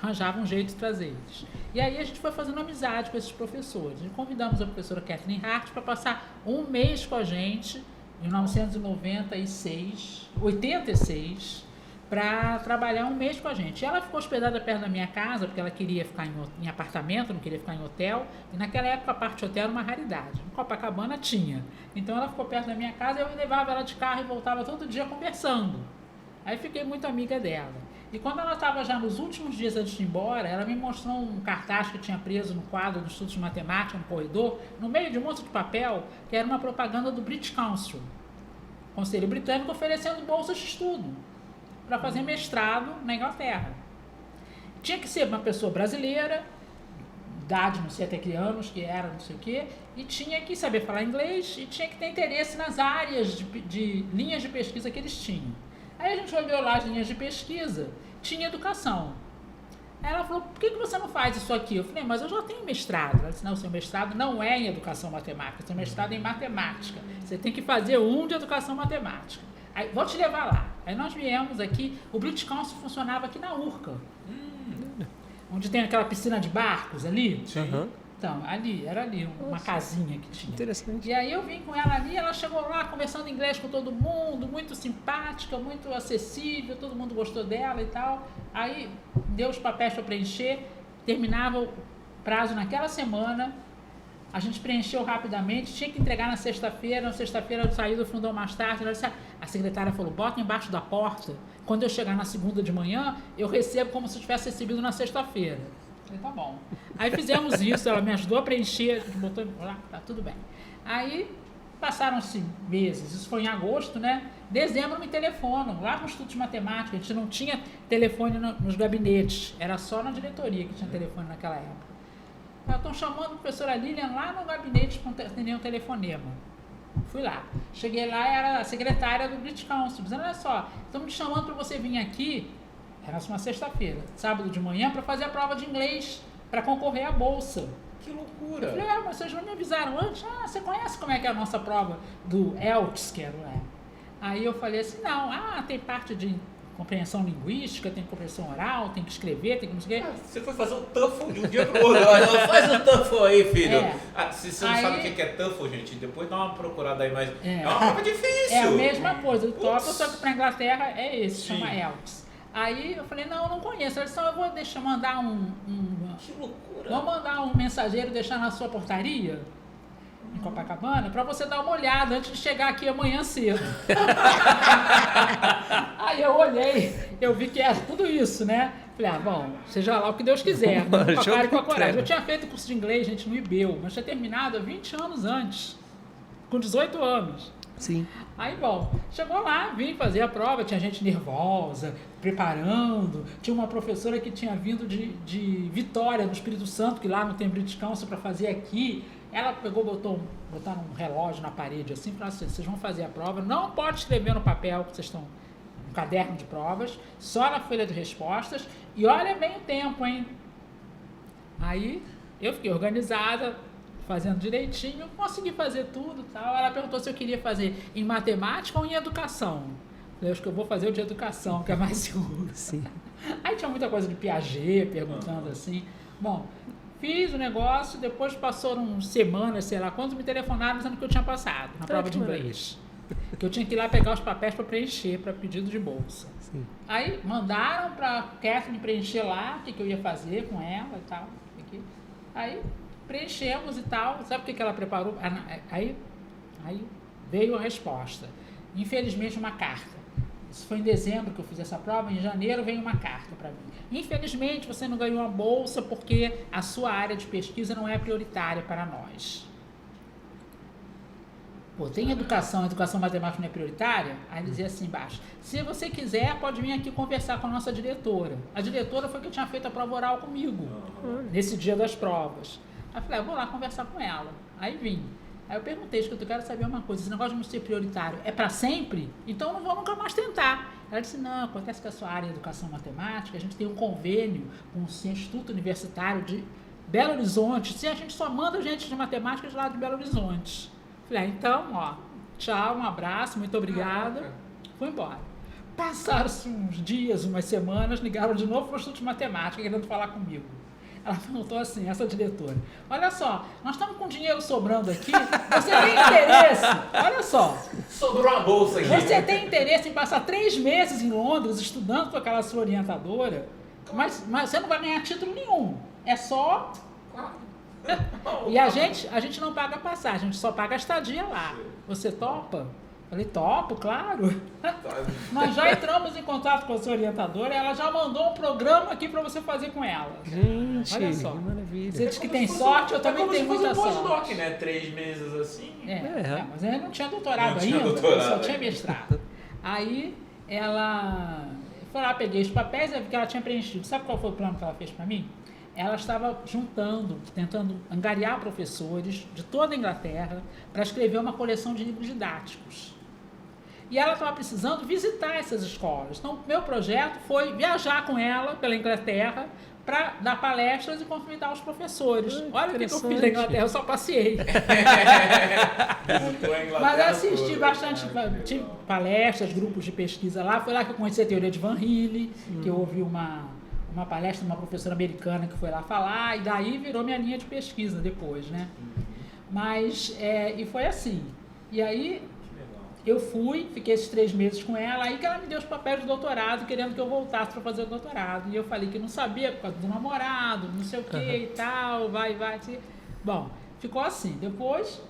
arranjava um jeito de trazer eles. E aí a gente foi fazendo amizade com esses professores. E convidamos a professora Kathleen Hart para passar um mês com a gente, em 1986, para trabalhar um mês com a gente. E ela ficou hospedada perto da minha casa, porque ela queria ficar em apartamento, não queria ficar em hotel. E naquela época a parte hotel era uma raridade. Em Copacabana tinha. Então ela ficou perto da minha casa e eu levava ela de carro e voltava todo dia conversando. Aí fiquei muito amiga dela. E quando ela estava já nos últimos dias antes de ir embora, ela me mostrou um cartaz que tinha preso no quadro do Instituto de Matemática, no corredor, no meio de um monte de papel, que era uma propaganda do British Council, Conselho Britânico, oferecendo bolsas de estudo para fazer mestrado na Inglaterra. Tinha que ser uma pessoa brasileira, idade não sei até que anos que era, não sei o quê, e tinha que saber falar inglês e tinha que ter interesse nas áreas de linhas de pesquisa que eles tinham. Aí a gente olhou lá as linhas de pesquisa, tinha educação. Aí ela falou, por que você não faz isso aqui? Eu falei, mas eu já tenho mestrado. Ela disse, não, o seu mestrado não é em educação matemática, o seu mestrado é em matemática. Você tem que fazer um de educação matemática. Aí, vou te levar lá. Aí nós viemos aqui, o British Council funcionava aqui na Urca, onde tem aquela piscina de barcos ali. Sim. Então, era ali, uma casinha que tinha. Interessante. E aí eu vim com ela ali, ela chegou lá conversando inglês com todo mundo, muito simpática, muito acessível, todo mundo gostou dela e tal. Aí deu os papéis para preencher, terminava o prazo naquela semana, a gente preencheu rapidamente, tinha que entregar na sexta-feira eu saí do fundão mais tarde, a secretária falou, bota embaixo da porta, quando eu chegar na segunda de manhã, eu recebo como se eu tivesse recebido na sexta-feira. Falei, tá bom. Aí fizemos isso, ela me ajudou a preencher, a gente botou lá, tá tudo bem. Aí passaram-se meses, isso foi em agosto, né? Dezembro me telefonam, lá no Instituto de Matemática, a gente não tinha telefone nos gabinetes, era só na diretoria que tinha telefone naquela época. Estão chamando a professora Lilian lá no gabinete para atender um telefonema. Fui lá. Cheguei lá, era a secretária do British Council, dizendo, olha só, estamos te chamando para você vir aqui, era uma sexta-feira, sábado de manhã, para fazer a prova de inglês, para concorrer à bolsa. Que loucura! Eu falei, mas vocês não me avisaram antes? Você conhece como é que é a nossa prova do ELTS, que era, né? Aí eu falei assim, não, tem parte de compreensão linguística, tem compreensão oral, tem que escrever, tem que não sei o quê. Você foi fazer o TOEFL de um dia pro outro. Olha, faz o TOEFL aí, filho. Se você não sabe o que é TOEFL, gente, depois dá uma procurada aí, mas é uma prova difícil. É a mesma coisa, o TOEFL, só que para a Inglaterra é esse, chama ELTS. Aí eu falei, não, eu não conheço. Ela disse, eu vou mandar Que loucura. Vou mandar um mensageiro deixar na sua portaria, em Copacabana, para você dar uma olhada antes de chegar aqui amanhã cedo. Aí eu olhei, eu vi que era tudo isso, né? Falei, bom, seja lá o que Deus quiser, né? Com a cara e com a coragem. Eu tinha feito curso de inglês, gente, no IBEU, mas tinha terminado há 20 anos antes, com 18 anos. Sim. Aí, bom, chegou lá, vim fazer a prova, tinha gente nervosa, preparando, tinha uma professora que tinha vindo de Vitória, do Espírito Santo, que lá não tem British Council para fazer aqui. Ela pegou, botaram um relógio na parede assim, falou assim, vocês vão fazer a prova, não pode escrever no papel que vocês estão no caderno de provas, só na folha de respostas, e olha bem o tempo, hein? Aí eu fiquei organizada, fazendo direitinho, consegui fazer tudo e tal. Ela perguntou se eu queria fazer em matemática ou em educação. Eu acho que eu vou fazer o de educação, que é mais seguro. Sim. Aí tinha muita coisa de Piaget, perguntando assim. Bom, fiz o negócio, depois passaram semanas, sei lá, quando me telefonaram dizendo que eu tinha passado na prova de inglês. Que eu tinha que ir lá pegar os papéis para preencher, para pedido de bolsa. Sim. Aí mandaram para Kathleen preencher lá, o que eu ia fazer com ela e tal. Aí preenchemos e tal, sabe o que ela preparou? Aí veio a resposta. Infelizmente, uma carta. Isso foi em dezembro que eu fiz essa prova, em janeiro veio uma carta para mim. Infelizmente, você não ganhou a bolsa porque a sua área de pesquisa não é prioritária para nós. Pô, tem educação matemática não é prioritária? Aí dizia assim embaixo, se você quiser, pode vir aqui conversar com a nossa diretora. A diretora foi que tinha feito a prova oral comigo, nesse dia das provas. Aí eu falei, vou lá conversar com ela. Aí vim. Aí eu perguntei, eu quero saber uma coisa, esse negócio de não ser prioritário é para sempre? Então eu não vou nunca mais tentar. Ela disse, não, acontece que a sua área de educação matemática, a gente tem um convênio com o Instituto Universitário de Belo Horizonte, se a gente só manda gente de matemática de lá de Belo Horizonte. Falei, então, ó, tchau, um abraço, muito obrigada. Fui embora. Passaram-se uns dias, umas semanas, ligaram de novo para o Instituto de Matemática, querendo falar comigo. Ela perguntou assim, essa diretora, olha só, nós estamos com dinheiro sobrando aqui, você tem interesse, olha só. Sobrou uma bolsa aqui. Você tem interesse em passar 3 meses em Londres estudando com aquela sua orientadora, mas você não vai ganhar título nenhum, é só... E a gente não paga passagem, a gente só paga a estadia lá. Você topa? Falei, topo, claro. Nós já entramos em contato com a sua orientadora e ela já mandou um programa aqui para você fazer com ela. Gente, olha só. que maravilha. Você diz que tem sorte, eu também tenho muita sorte. Pós-doc, né? 3 meses assim. Mas eu não tinha doutorado Não tinha ainda, doutorado só tinha ainda. mestrado. Aí ela foi lá, peguei os papéis, que ela tinha preenchido. Sabe qual foi o plano que ela fez para mim? Ela estava juntando, tentando angariar professores de toda a Inglaterra para escrever uma coleção de livros didáticos. E ela estava precisando visitar essas escolas. Então, meu projeto foi viajar com ela pela Inglaterra para dar palestras e convidar os professores. Olha o que eu fiz na Inglaterra, eu só passei. Mas assisti bastante, tive palestras, grupos de pesquisa lá. Foi lá que eu conheci a teoria de Van Hille, que eu ouvi uma palestra de uma professora americana que foi lá falar, e daí virou minha linha de pesquisa depois, né? Mas, e foi assim. E aí, eu fui, fiquei esses 3 meses com ela, aí que ela me deu os papéis de doutorado, querendo que eu voltasse para fazer o doutorado. E eu falei que não sabia, por causa do namorado, não sei o que e tal, vai. Assim. Bom, ficou assim. Depois,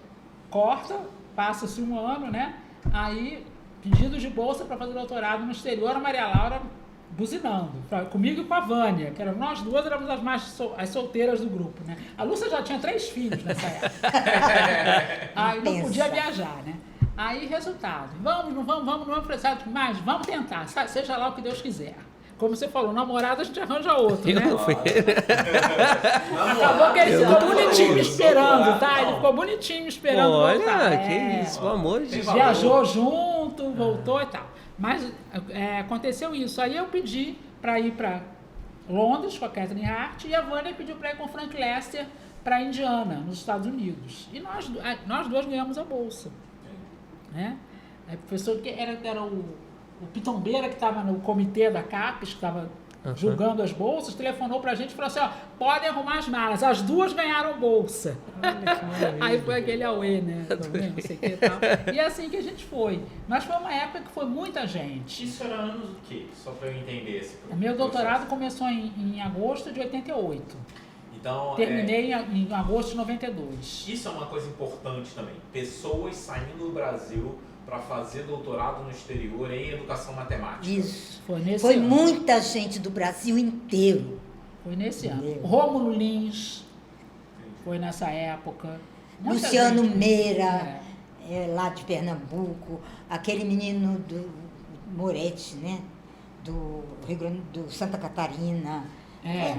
passa-se 1 ano, né? Aí, pedidos de bolsa para fazer doutorado no exterior, a Maria Laura buzinando, comigo e com a Vânia, que eram nós duas, éramos as solteiras do grupo, né? A Lúcia já tinha 3 filhos nessa época. Aí não podia viajar, né? Aí, resultado, vamos, não vamos, mas vamos tentar, seja lá o que Deus quiser. Como você falou, namorado a gente arranja outro, né? Acabou que ele ficou bonitinho me esperando, tá? Ele ficou bonitinho me esperando voltar. Olha, que isso, pelo amor de Deus. Viajou junto, voltou e tal. Mas aconteceu isso. Aí eu pedi para ir para Londres com a Catherine Hart e a Vânia pediu para ir com o Frank Lester para Indiana, nos Estados Unidos. E nós duas ganhamos a bolsa. Né? O professor que era o Pitombeira, que estava no comitê da CAPES, que estava julgando as bolsas, telefonou pra gente e falou assim, ó, podem arrumar as malas, as duas ganharam bolsa. Aí foi aquele auê, né? Não sei o que e tal. E é assim que a gente foi. Mas foi uma época que foi muita gente. Isso era anos do quê? Só para eu entender esse processo. O meu doutorado começou em agosto de 88. Então, terminei em agosto de 92. Isso é uma coisa importante também. Pessoas saindo do Brasil para fazer doutorado no exterior em educação matemática. Isso. Foi ano. Muita gente do Brasil inteiro. Foi nesse ano. Rômulo Lins foi nessa época. Luciano Meira, lá de Pernambuco. Aquele menino do Moretti, né? Do Rio Grande do Santa Catarina.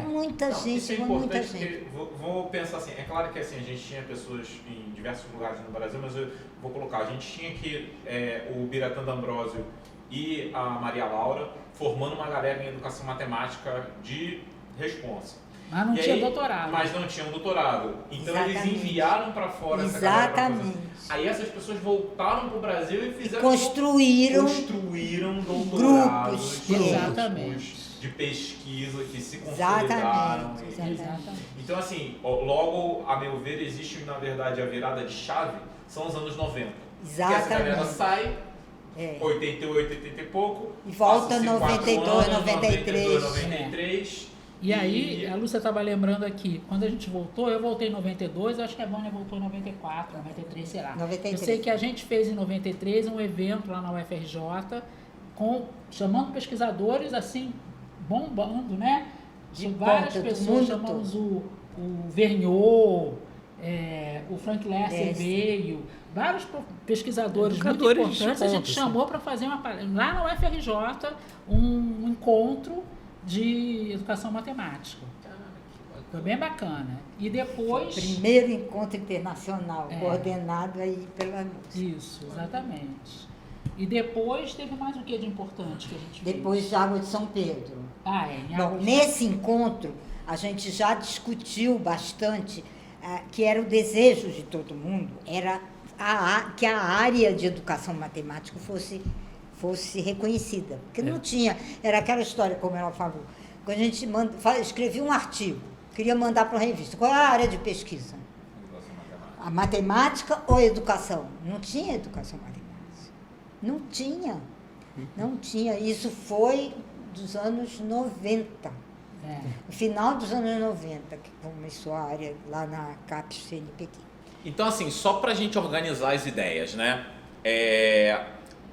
Muita gente, isso é muita importante, gente. Vou pensar assim, é claro que assim, a gente tinha pessoas em diversos lugares no Brasil, mas eu vou colocar, a gente tinha aqui o Biratã D'Ambrosio e a Maria Laura formando uma galera em educação matemática de responsa. Mas não tinha doutorado. Mas não tinham doutorado. Então eles enviaram para fora essa galera. Exatamente. Aí essas pessoas voltaram para o Brasil e fizeram... Construíram doutorados, grupos de pesquisa que se consolidaram. Exatamente. Então, assim, logo, a meu ver, existe, na verdade, a virada de chave, são os anos 90. Exatamente. Porque essa galera sai, 88, 80 e pouco, e volta 92, 93. 93. E aí, a Lúcia estava lembrando aqui, quando a gente voltou, eu voltei em 92, acho que a Vânia voltou em 94, 93, sei lá. 93. Eu sei que a gente fez em 93 um evento lá na UFRJ, chamando pesquisadores, assim, bombando, né? De várias pessoas, chamamos o Vergniaud, o Frank Lester veio, vários pesquisadores muito importantes, a gente chamou para fazer lá na UFRJ um encontro de educação matemática. Foi bem bacana. E depois... Primeiro encontro internacional, coordenado aí pela Lúcia. Isso, exatamente. E depois teve mais o que de importante que a gente fez? Depois de Água de São Pedro. Em Bom, Água de nesse encontro, a gente já discutiu bastante que era o desejo de todo mundo, era que a área de educação matemática fosse reconhecida. Porque não tinha, era aquela história, como ela falou. Quando a gente escrevia um artigo, queria mandar para uma revista, qual é a área de pesquisa? A matemática ou a educação? Não tinha educação matemática. Não tinha. Não tinha. Isso foi dos anos 90. No final dos anos 90, que começou a área lá na CAPES CNPq. Então, assim, só para a gente organizar as ideias, né?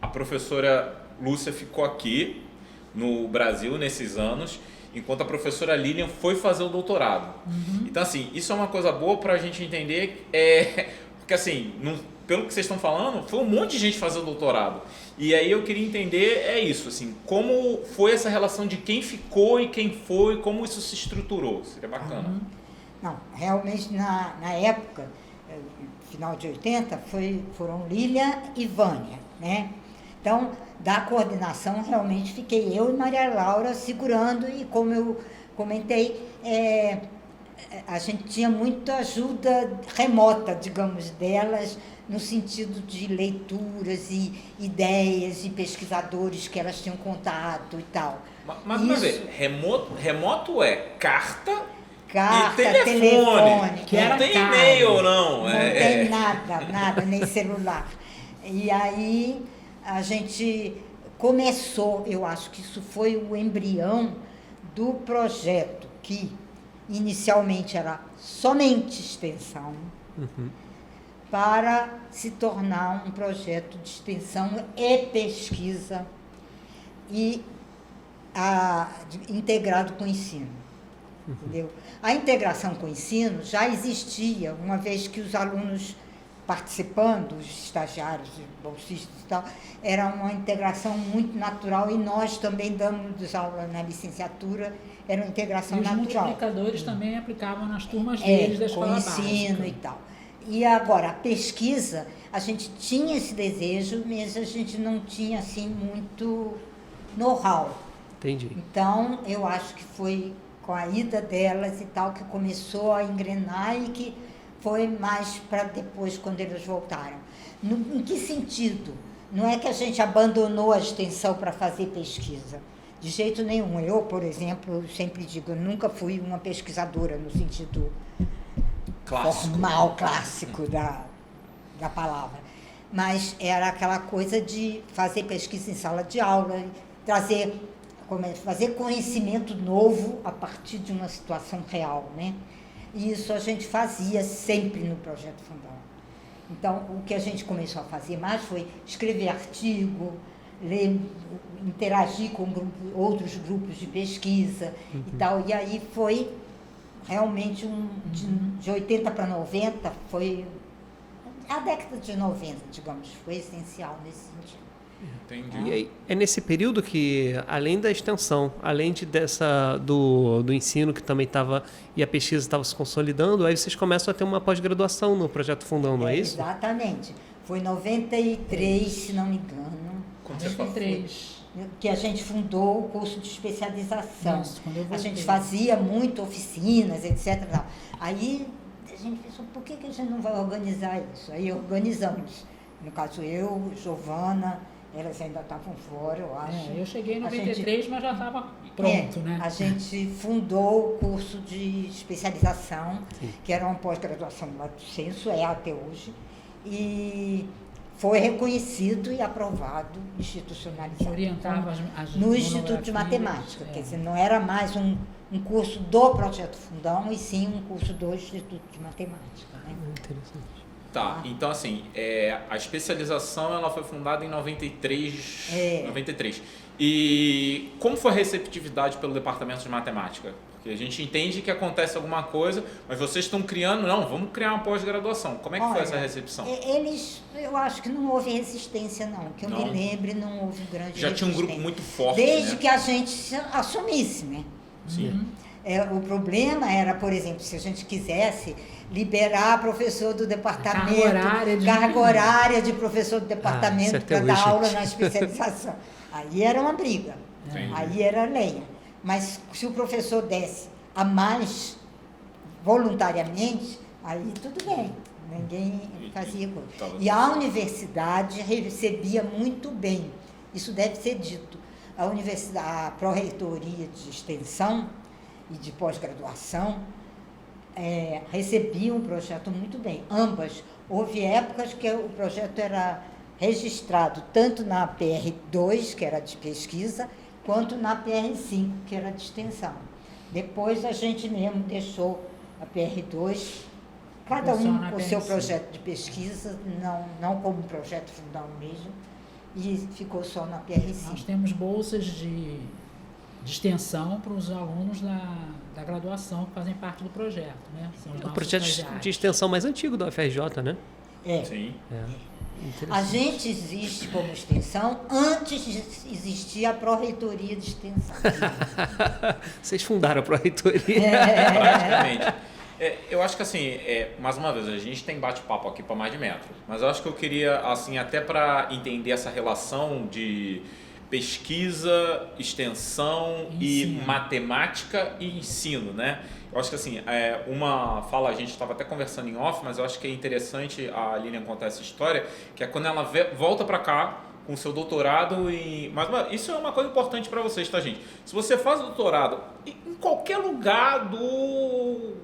A professora Lúcia ficou aqui no Brasil nesses anos, enquanto a professora Lilian foi fazer o doutorado. Então, assim, isso é uma coisa boa para a gente entender, porque, assim, pelo que vocês estão falando, foi um monte de gente fazer o doutorado. E aí eu queria entender, isso, assim, como foi essa relação de quem ficou e quem foi, como isso se estruturou. Seria bacana. Não, realmente, na época, final de 80, foram Lilian e Vânia, né? Então, da coordenação, realmente fiquei eu e Maria Laura segurando, e como eu comentei, a gente tinha muita ajuda remota, digamos, delas, no sentido de leituras e ideias e pesquisadores que elas tinham contato e tal. Mas ver, remoto é carta e telefone. Que era não tem caro. e-mail, não. Não tem nada, nem celular. E aí a gente começou, eu acho que isso foi o embrião do projeto, que inicialmente era somente extensão, para se tornar um projeto de extensão e pesquisa e integrado com o ensino. Entendeu? A integração com o ensino já existia, uma vez que os alunos participando, os estagiários, bolsistas e tal, era uma integração muito natural, e nós também damos aula na licenciatura, era uma integração E os natural. multiplicadores também aplicavam nas turmas deles da escola com básica. ensino e tal. E agora, a pesquisa, a gente tinha esse desejo, mas a gente não tinha, assim, muito know-how. Entendi. Então, eu acho que foi com a ida delas e tal que começou a engrenar, e que foi mais para depois, quando eles voltaram. Em que sentido? Não é que a gente abandonou a extensão para fazer pesquisa. De jeito nenhum. Eu, por exemplo, sempre digo, eu nunca fui uma pesquisadora no sentido formal, clássico da palavra. Mas era aquela coisa de fazer pesquisa em sala de aula, fazer conhecimento novo a partir de uma situação real, né? E isso a gente fazia sempre no Projeto Fundão. Então, o que a gente começou a fazer mais foi escrever artigo, ler, interagir com outros grupos de pesquisa e tal. E aí foi realmente de 80 para 90, foi a década de 90, digamos, foi essencial nesse sentido. Entendi. E aí, é nesse período que, além da extensão, além do ensino que também estava, e a pesquisa estava se consolidando, aí vocês começam a ter uma pós-graduação no Projeto Fundão, não é isso? Exatamente. Foi em 93, se não me engano, 93. que a gente fundou o curso de especialização. Isso, quando eu A voltei. gente fazia muito oficinas, etc. Tal. Aí a gente pensou, por que a gente não vai organizar isso? Aí organizamos. No caso, eu, Giovana, elas ainda estavam fora, eu acho. Eu cheguei em A 93, mas já estava pronto, né? A gente fundou o curso de especialização, que era uma pós-graduação do lato sensu, até hoje, e foi reconhecido e aprovado, institucionalizado. Orientava as no Instituto de Matemática, quer dizer, não era mais um curso do Projeto Fundão, e sim um curso do Instituto de Matemática. Né? Interessante. Tá, então assim, a especialização ela foi fundada em 93. E como foi a receptividade pelo departamento de matemática? Porque a gente entende que acontece alguma coisa, mas vocês estão criando, vamos criar uma pós-graduação. Como é que foi essa recepção? Eu acho que não houve resistência, não. Que eu me lembre, não houve grande resistência. Já tinha um grupo muito forte, desde né? que a gente assumisse, né? Sim. O problema era, por exemplo, se a gente quisesse liberar professor do departamento, carga horária de professor do departamento para dar aula na especialização. Aí era uma briga, aí era lenha. Mas se o professor desse a mais voluntariamente, aí tudo bem, ninguém fazia coisa. E a universidade recebia muito bem, isso deve ser dito. A Pró-Reitoria de Extensão e de Pós-Graduação recebiam o projeto muito bem, ambas. Houve épocas que o projeto era registrado tanto na PR2, que era de pesquisa, quanto na PR5, que era de extensão. Depois a gente mesmo deixou a PR2, cada um com o seu projeto de pesquisa, não como projeto fundão mesmo, e ficou só na PR5. Nós temos bolsas de extensão para os alunos da graduação que fazem parte do projeto, né? São os o projeto de extensão mais antigo da UFRJ, né? Sim. A gente existe como extensão antes de existir a Pró-Reitoria de Extensão. Vocês fundaram a Pró-Reitoria. Praticamente. Eu acho que assim, mais uma vez, a gente tem bate-papo aqui para mais de metro, mas eu acho que eu queria, assim, até para entender essa relação de pesquisa, extensão e matemática e ensino, né? Eu acho que assim, uma fala, a gente estava até conversando em off, mas eu acho que é interessante a Lilian contar essa história, que é quando ela volta para cá com o seu doutorado mas isso é uma coisa importante para vocês, tá, gente? Se você faz doutorado em qualquer lugar do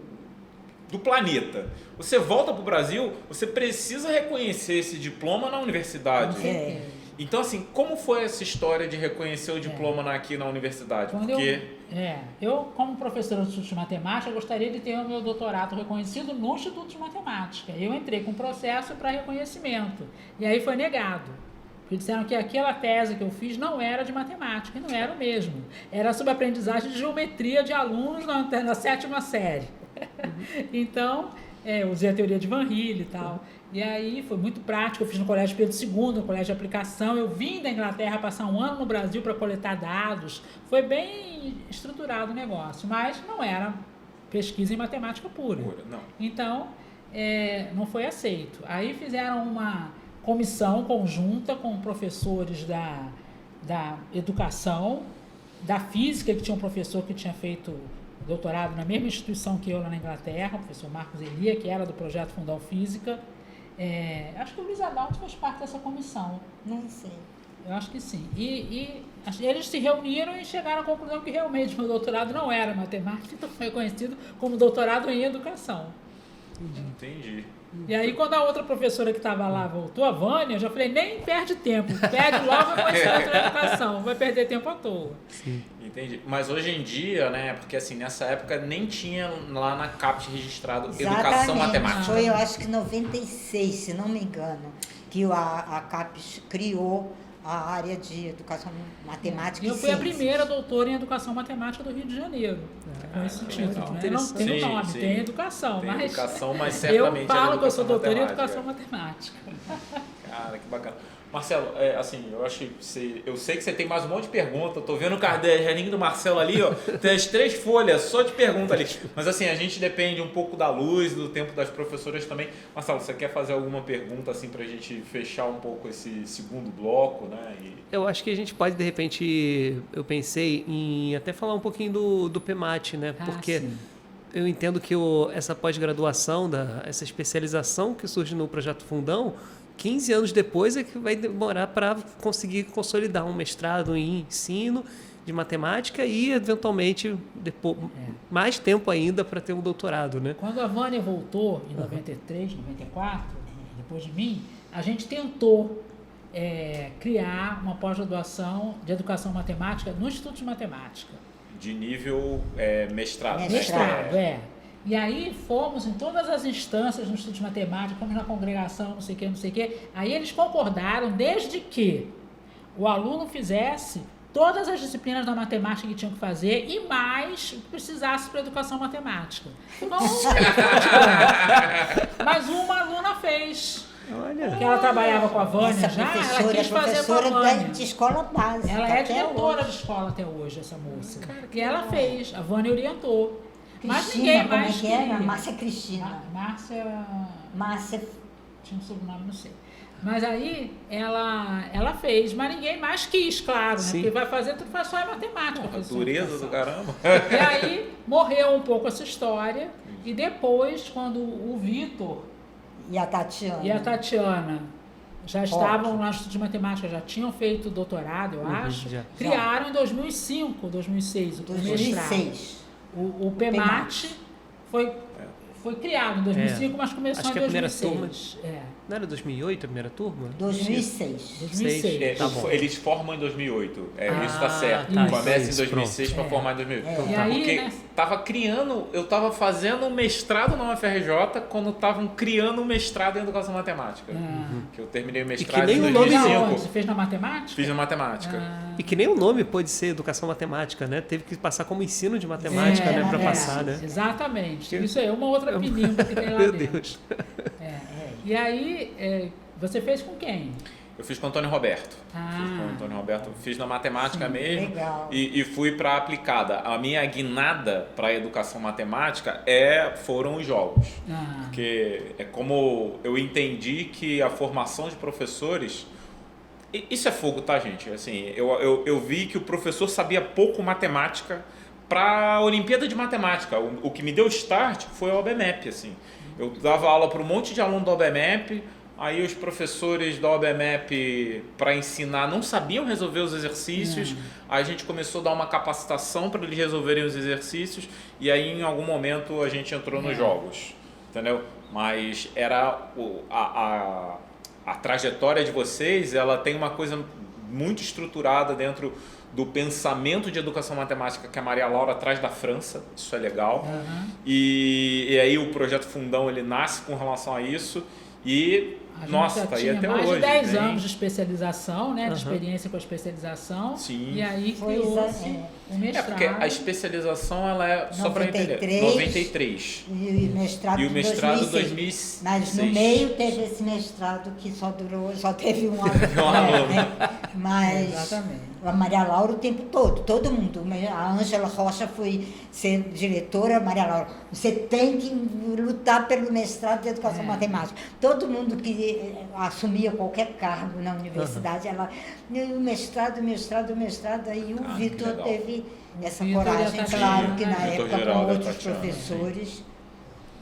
planeta, você volta para o Brasil, você precisa reconhecer esse diploma na universidade. Então, assim, como foi essa história de reconhecer o diploma aqui na universidade? Eu, como professora do Instituto de Matemática, gostaria de ter o meu doutorado reconhecido no Instituto de Matemática. Eu entrei com um processo para reconhecimento, e aí foi negado. Porque disseram que aquela tese que eu fiz não era de matemática, e não era o mesmo. Era sobre aprendizagem de geometria de alunos na 7ª série. Então, eu usei a teoria de Van Hille e tal. E aí foi muito prático, eu fiz no Colégio Pedro II, no Colégio de Aplicação. Eu vim da Inglaterra passar um ano no Brasil para coletar dados. Foi bem estruturado o negócio, mas não era pesquisa em matemática pura. Não. Então, não foi aceito. Aí fizeram uma comissão conjunta com professores da educação, da física, que tinha um professor que tinha feito doutorado na mesma instituição que eu lá na Inglaterra, o professor Marcos Elia, que era do projeto Fundão Física. Acho que o Luiz Adalto fez parte dessa comissão. Não sei. Eu acho que sim. E eles se reuniram e chegaram à conclusão que realmente meu doutorado não era matemática, então foi reconhecido como doutorado em educação. Entendi. E aí, quando a outra professora que estava lá voltou, a Vânia, eu já falei, nem perde tempo, pede logo a conhecimento da educação, vai perder tempo à toa. Sim. Entendi. Mas hoje em dia, né, porque assim, nessa época nem tinha lá na CAPES registrado educação matemática. Foi, eu acho que 96, se não me engano, que a CAPES criou a área de educação matemática e eu fui a primeira doutora em educação matemática do Rio de Janeiro, com esse título. Né? Não tem o nome, tem educação, tem mas educação, mas certamente eu falo que eu sou doutora em educação matemática. Cara, que bacana. Marcelo, assim, eu sei que você tem mais um monte de perguntas. Eu tô vendo o caderninho do Marcelo ali, ó. Tem as 3 folhas só de pergunta ali. Mas assim, a gente depende um pouco da luz, do tempo das professoras também. Marcelo, você quer fazer alguma pergunta assim pra gente fechar um pouco esse segundo bloco, né? Eu acho que a gente pode, de repente, eu pensei em até falar um pouquinho do PEMAT, né? Porque eu entendo que essa pós-graduação, essa especialização que surge no Projeto Fundão, 15 anos depois é que vai demorar para conseguir consolidar um mestrado em ensino de matemática e, eventualmente, depois, mais tempo ainda para ter um doutorado, né? Quando a Vânia voltou, em 93, 94, depois de mim, a gente tentou criar uma pós-graduação de educação matemática no Instituto de Matemática. De nível mestrado. Mestrado, E aí fomos em todas as instâncias no Instituto de Matemática, fomos na congregação, não sei o que. Aí eles concordaram, desde que o aluno fizesse todas as disciplinas da matemática que tinham que fazer e mais o que precisasse para a educação matemática. Mas uma aluna fez Olha. Que ela trabalhava com a Vânia Essa já, ela professora é quis fazer com a professora Vânia. de escola básica. Ela é até diretora hoje. de escola até hoje, essa moça. E ela fez, a Vânia orientou. Mas Cristina, ninguém como mais é que era? queria. Márcia Cristina. Márcia... Márcia. Tinha um sobrenome, não sei. Mas aí ela fez, mas ninguém mais quis, claro, né? Sim. Porque vai fazer, tudo faz só em matemática. A fazer sua dureza educação. do caramba. E aí morreu um pouco essa história. E depois, quando o Vitor E a Tatiana. e a Tatiana já estavam no Instituto de Matemática, já tinham feito doutorado, eu acho, já. criaram em 2005, 2006, o mestrado. 2006. O PEMAT foi criado em 2005, mas começou Acho em que a primeira 2006. Não era 2008 a primeira turma? 2006. 2006. É, Tá bom. eles formam em 2008. Isso tá Ah, certo. tá, Começa isso, em 2006 para pronto. formar em 2008. E aí, Porque né? eu tava fazendo um mestrado na UFRJ quando estavam criando um mestrado em educação matemática. Que eu terminei o mestrado nem em o nome- Fez na onde? 2005. Você fez na matemática? Fiz na matemática. E que nem o nome pôde ser educação matemática, né? Teve que passar como ensino de matemática, né? Pra passar, né? Exatamente. Isso aí é uma outra pinimba que tem lá Meu dentro. Deus. E aí, você fez com quem? Eu fiz com o Antônio Roberto. Fiz com o Antônio Roberto. Fiz na matemática mesmo. legal. E fui para a aplicada. A minha guinada para a educação matemática foram os jogos. Porque é como eu entendi que a formação de professores... Isso é fogo, tá, gente? Assim, eu vi que o professor sabia pouco matemática para a Olimpíada de Matemática. O que me deu start foi o OBMEP, assim. Eu dava aula para um monte de aluno do OBMEP, aí os professores do OBMEP, para ensinar, não sabiam resolver os exercícios, aí a gente começou a dar uma capacitação para eles resolverem os exercícios, e aí em algum momento a gente entrou nos jogos, entendeu? Mas era a trajetória de vocês, ela tem uma coisa muito estruturada dentro do pensamento de educação matemática que a Maria Laura traz da França, isso é legal. E aí o Projeto Fundão, ele nasce com relação a isso e, A gente nossa, já tá aí tinha até mais hoje. de 10 né? anos de especialização, né? De experiência com a especialização. Sim. E aí Pois criou-se é. o mestrado. Porque a especialização, ela é, só para entender, 93. E o mestrado, E o mestrado 2006. 2006. Mas no meio teve esse mestrado que só teve um ano. Um aluno. né? Mas Exatamente. a Maria Laura o tempo todo mundo. A Ângela Rocha foi ser diretora, Maria Laura, você tem que lutar pelo mestrado de educação matemática. Todo mundo que assumia qualquer cargo na universidade, ela, o mestrado, aí o que Vitor legal. teve essa Vitor e a coragem, Tatiana, claro que na Vitor época Geraldo com e a outros Tatiana, professores.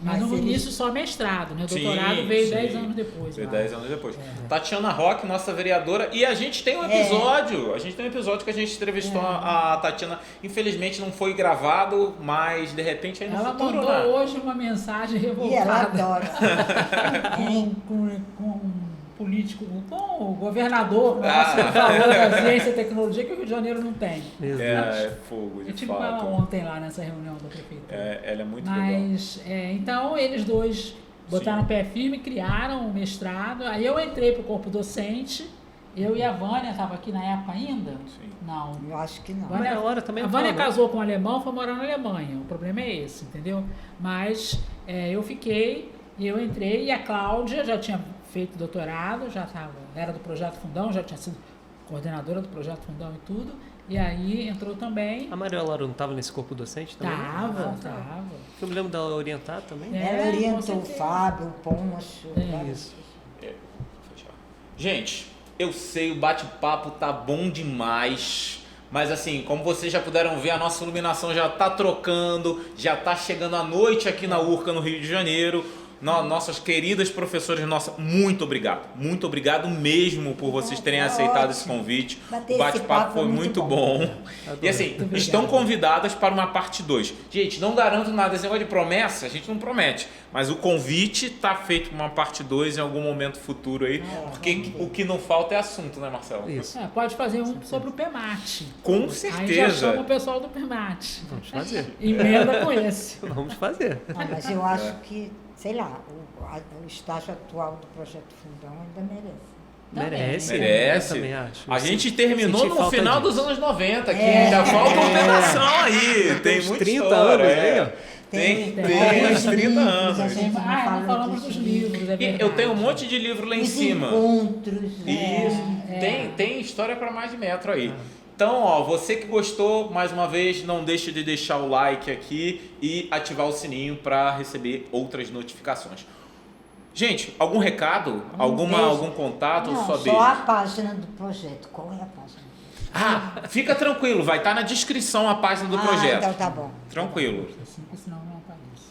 Mas no eles- início só mestrado, né? O Sim, doutorado veio sim. 10 anos depois. Veio eu acho. 10 anos depois. Tatiana Roque, nossa vereadora, e a gente tem um episódio. A gente tem um episódio que a gente entrevistou a Tatiana. Infelizmente não foi gravado, mas de repente aí no Ela futuro, mandou né? hoje uma mensagem E ela revoltada adora. com um político, com o governador nosso, Ah. que falou da ciência e tecnologia que o Rio de Janeiro não tem. Meu Deus. É fogo, Eu de tive com ela fato. ontem lá nessa reunião da prefeitura. Ela é muito legal. Mas, então, eles dois botaram o pé firme, criaram o mestrado. Aí eu entrei para o corpo docente. Eu e a Vânia, estava aqui na época ainda? Sim. Não. Eu acho que não. Vânia- Maria Laura também a entrou, Vânia né? casou com um alemão, foi morar na Alemanha. O problema é esse, entendeu? Mas eu fiquei, e eu entrei, e a Cláudia já tinha feito doutorado, era do Projeto Fundão, já tinha sido coordenadora do Projeto Fundão e tudo. E aí entrou também. A Maria Laura não estava nesse corpo docente também? Tava. Eu me lembro dela orientar também. É, Ela com orientou o certeza. Fábio, o Poncho. Isso. Fechar. Gente, eu sei, o bate-papo tá bom demais. Mas assim, como vocês já puderam ver, a nossa iluminação já tá trocando, já tá chegando a noite aqui na URCA, no Rio de Janeiro. Nossas queridas professoras, muito obrigado mesmo por vocês terem Tá aceitado ótimo. esse convite. Bater O esse bate-papo papo foi é muito muito bom. E assim, obrigada. estão convidadas para uma parte 2. Gente, não garanto nada, esse negócio de promessa, a gente não promete. Mas o convite tá feito para uma parte 2 em algum momento futuro aí. Porque o que não falta é assunto, né, Marcelo? Isso. Pode fazer um sobre o PEMAT. Com Aí já certeza. chama o pessoal do PEMAT. Vamos fazer. Emenda com esse. Vamos fazer. Ah, mas eu acho que, sei lá, o estágio atual do Projeto Fundão ainda merece. Merece. Merece. Eu também acho. A gente terminou Senti no falta final disso. dos anos 90, que ainda falta uma pedação aí. Tem Uns muita 30 história, anos aí, ó. Tem alguns uns 30 livros, anos. a gente não não fala falamos dos livros, é E verdade. eu tenho um monte de livro lá em Os cima. encontros. Isso. Tem história para mais de metro aí. Então, ó, você que gostou, mais uma vez, não deixe de deixar o like aqui e ativar o sininho para receber outras notificações. Gente, algum recado? Algum contato? Não, Só só beijo. a página do projeto. Qual é a página? Ah, fica tranquilo, vai estar na descrição a página do projeto. Então tá bom. Tranquilo, Assim, porque senão não aparece.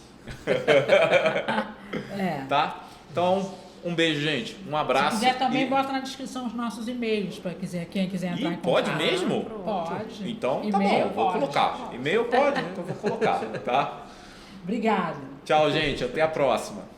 tá? Então, um beijo, gente. Um abraço. Se quiser também, e... bota na descrição os nossos e-mails, para quem quiser entrar Ih, em pode contato. mesmo? Pode. Então, tá E-mail bom, vou pode. colocar. E-mail pode, então vou colocar, tá? Obrigada. Tchau, gente. Até a próxima.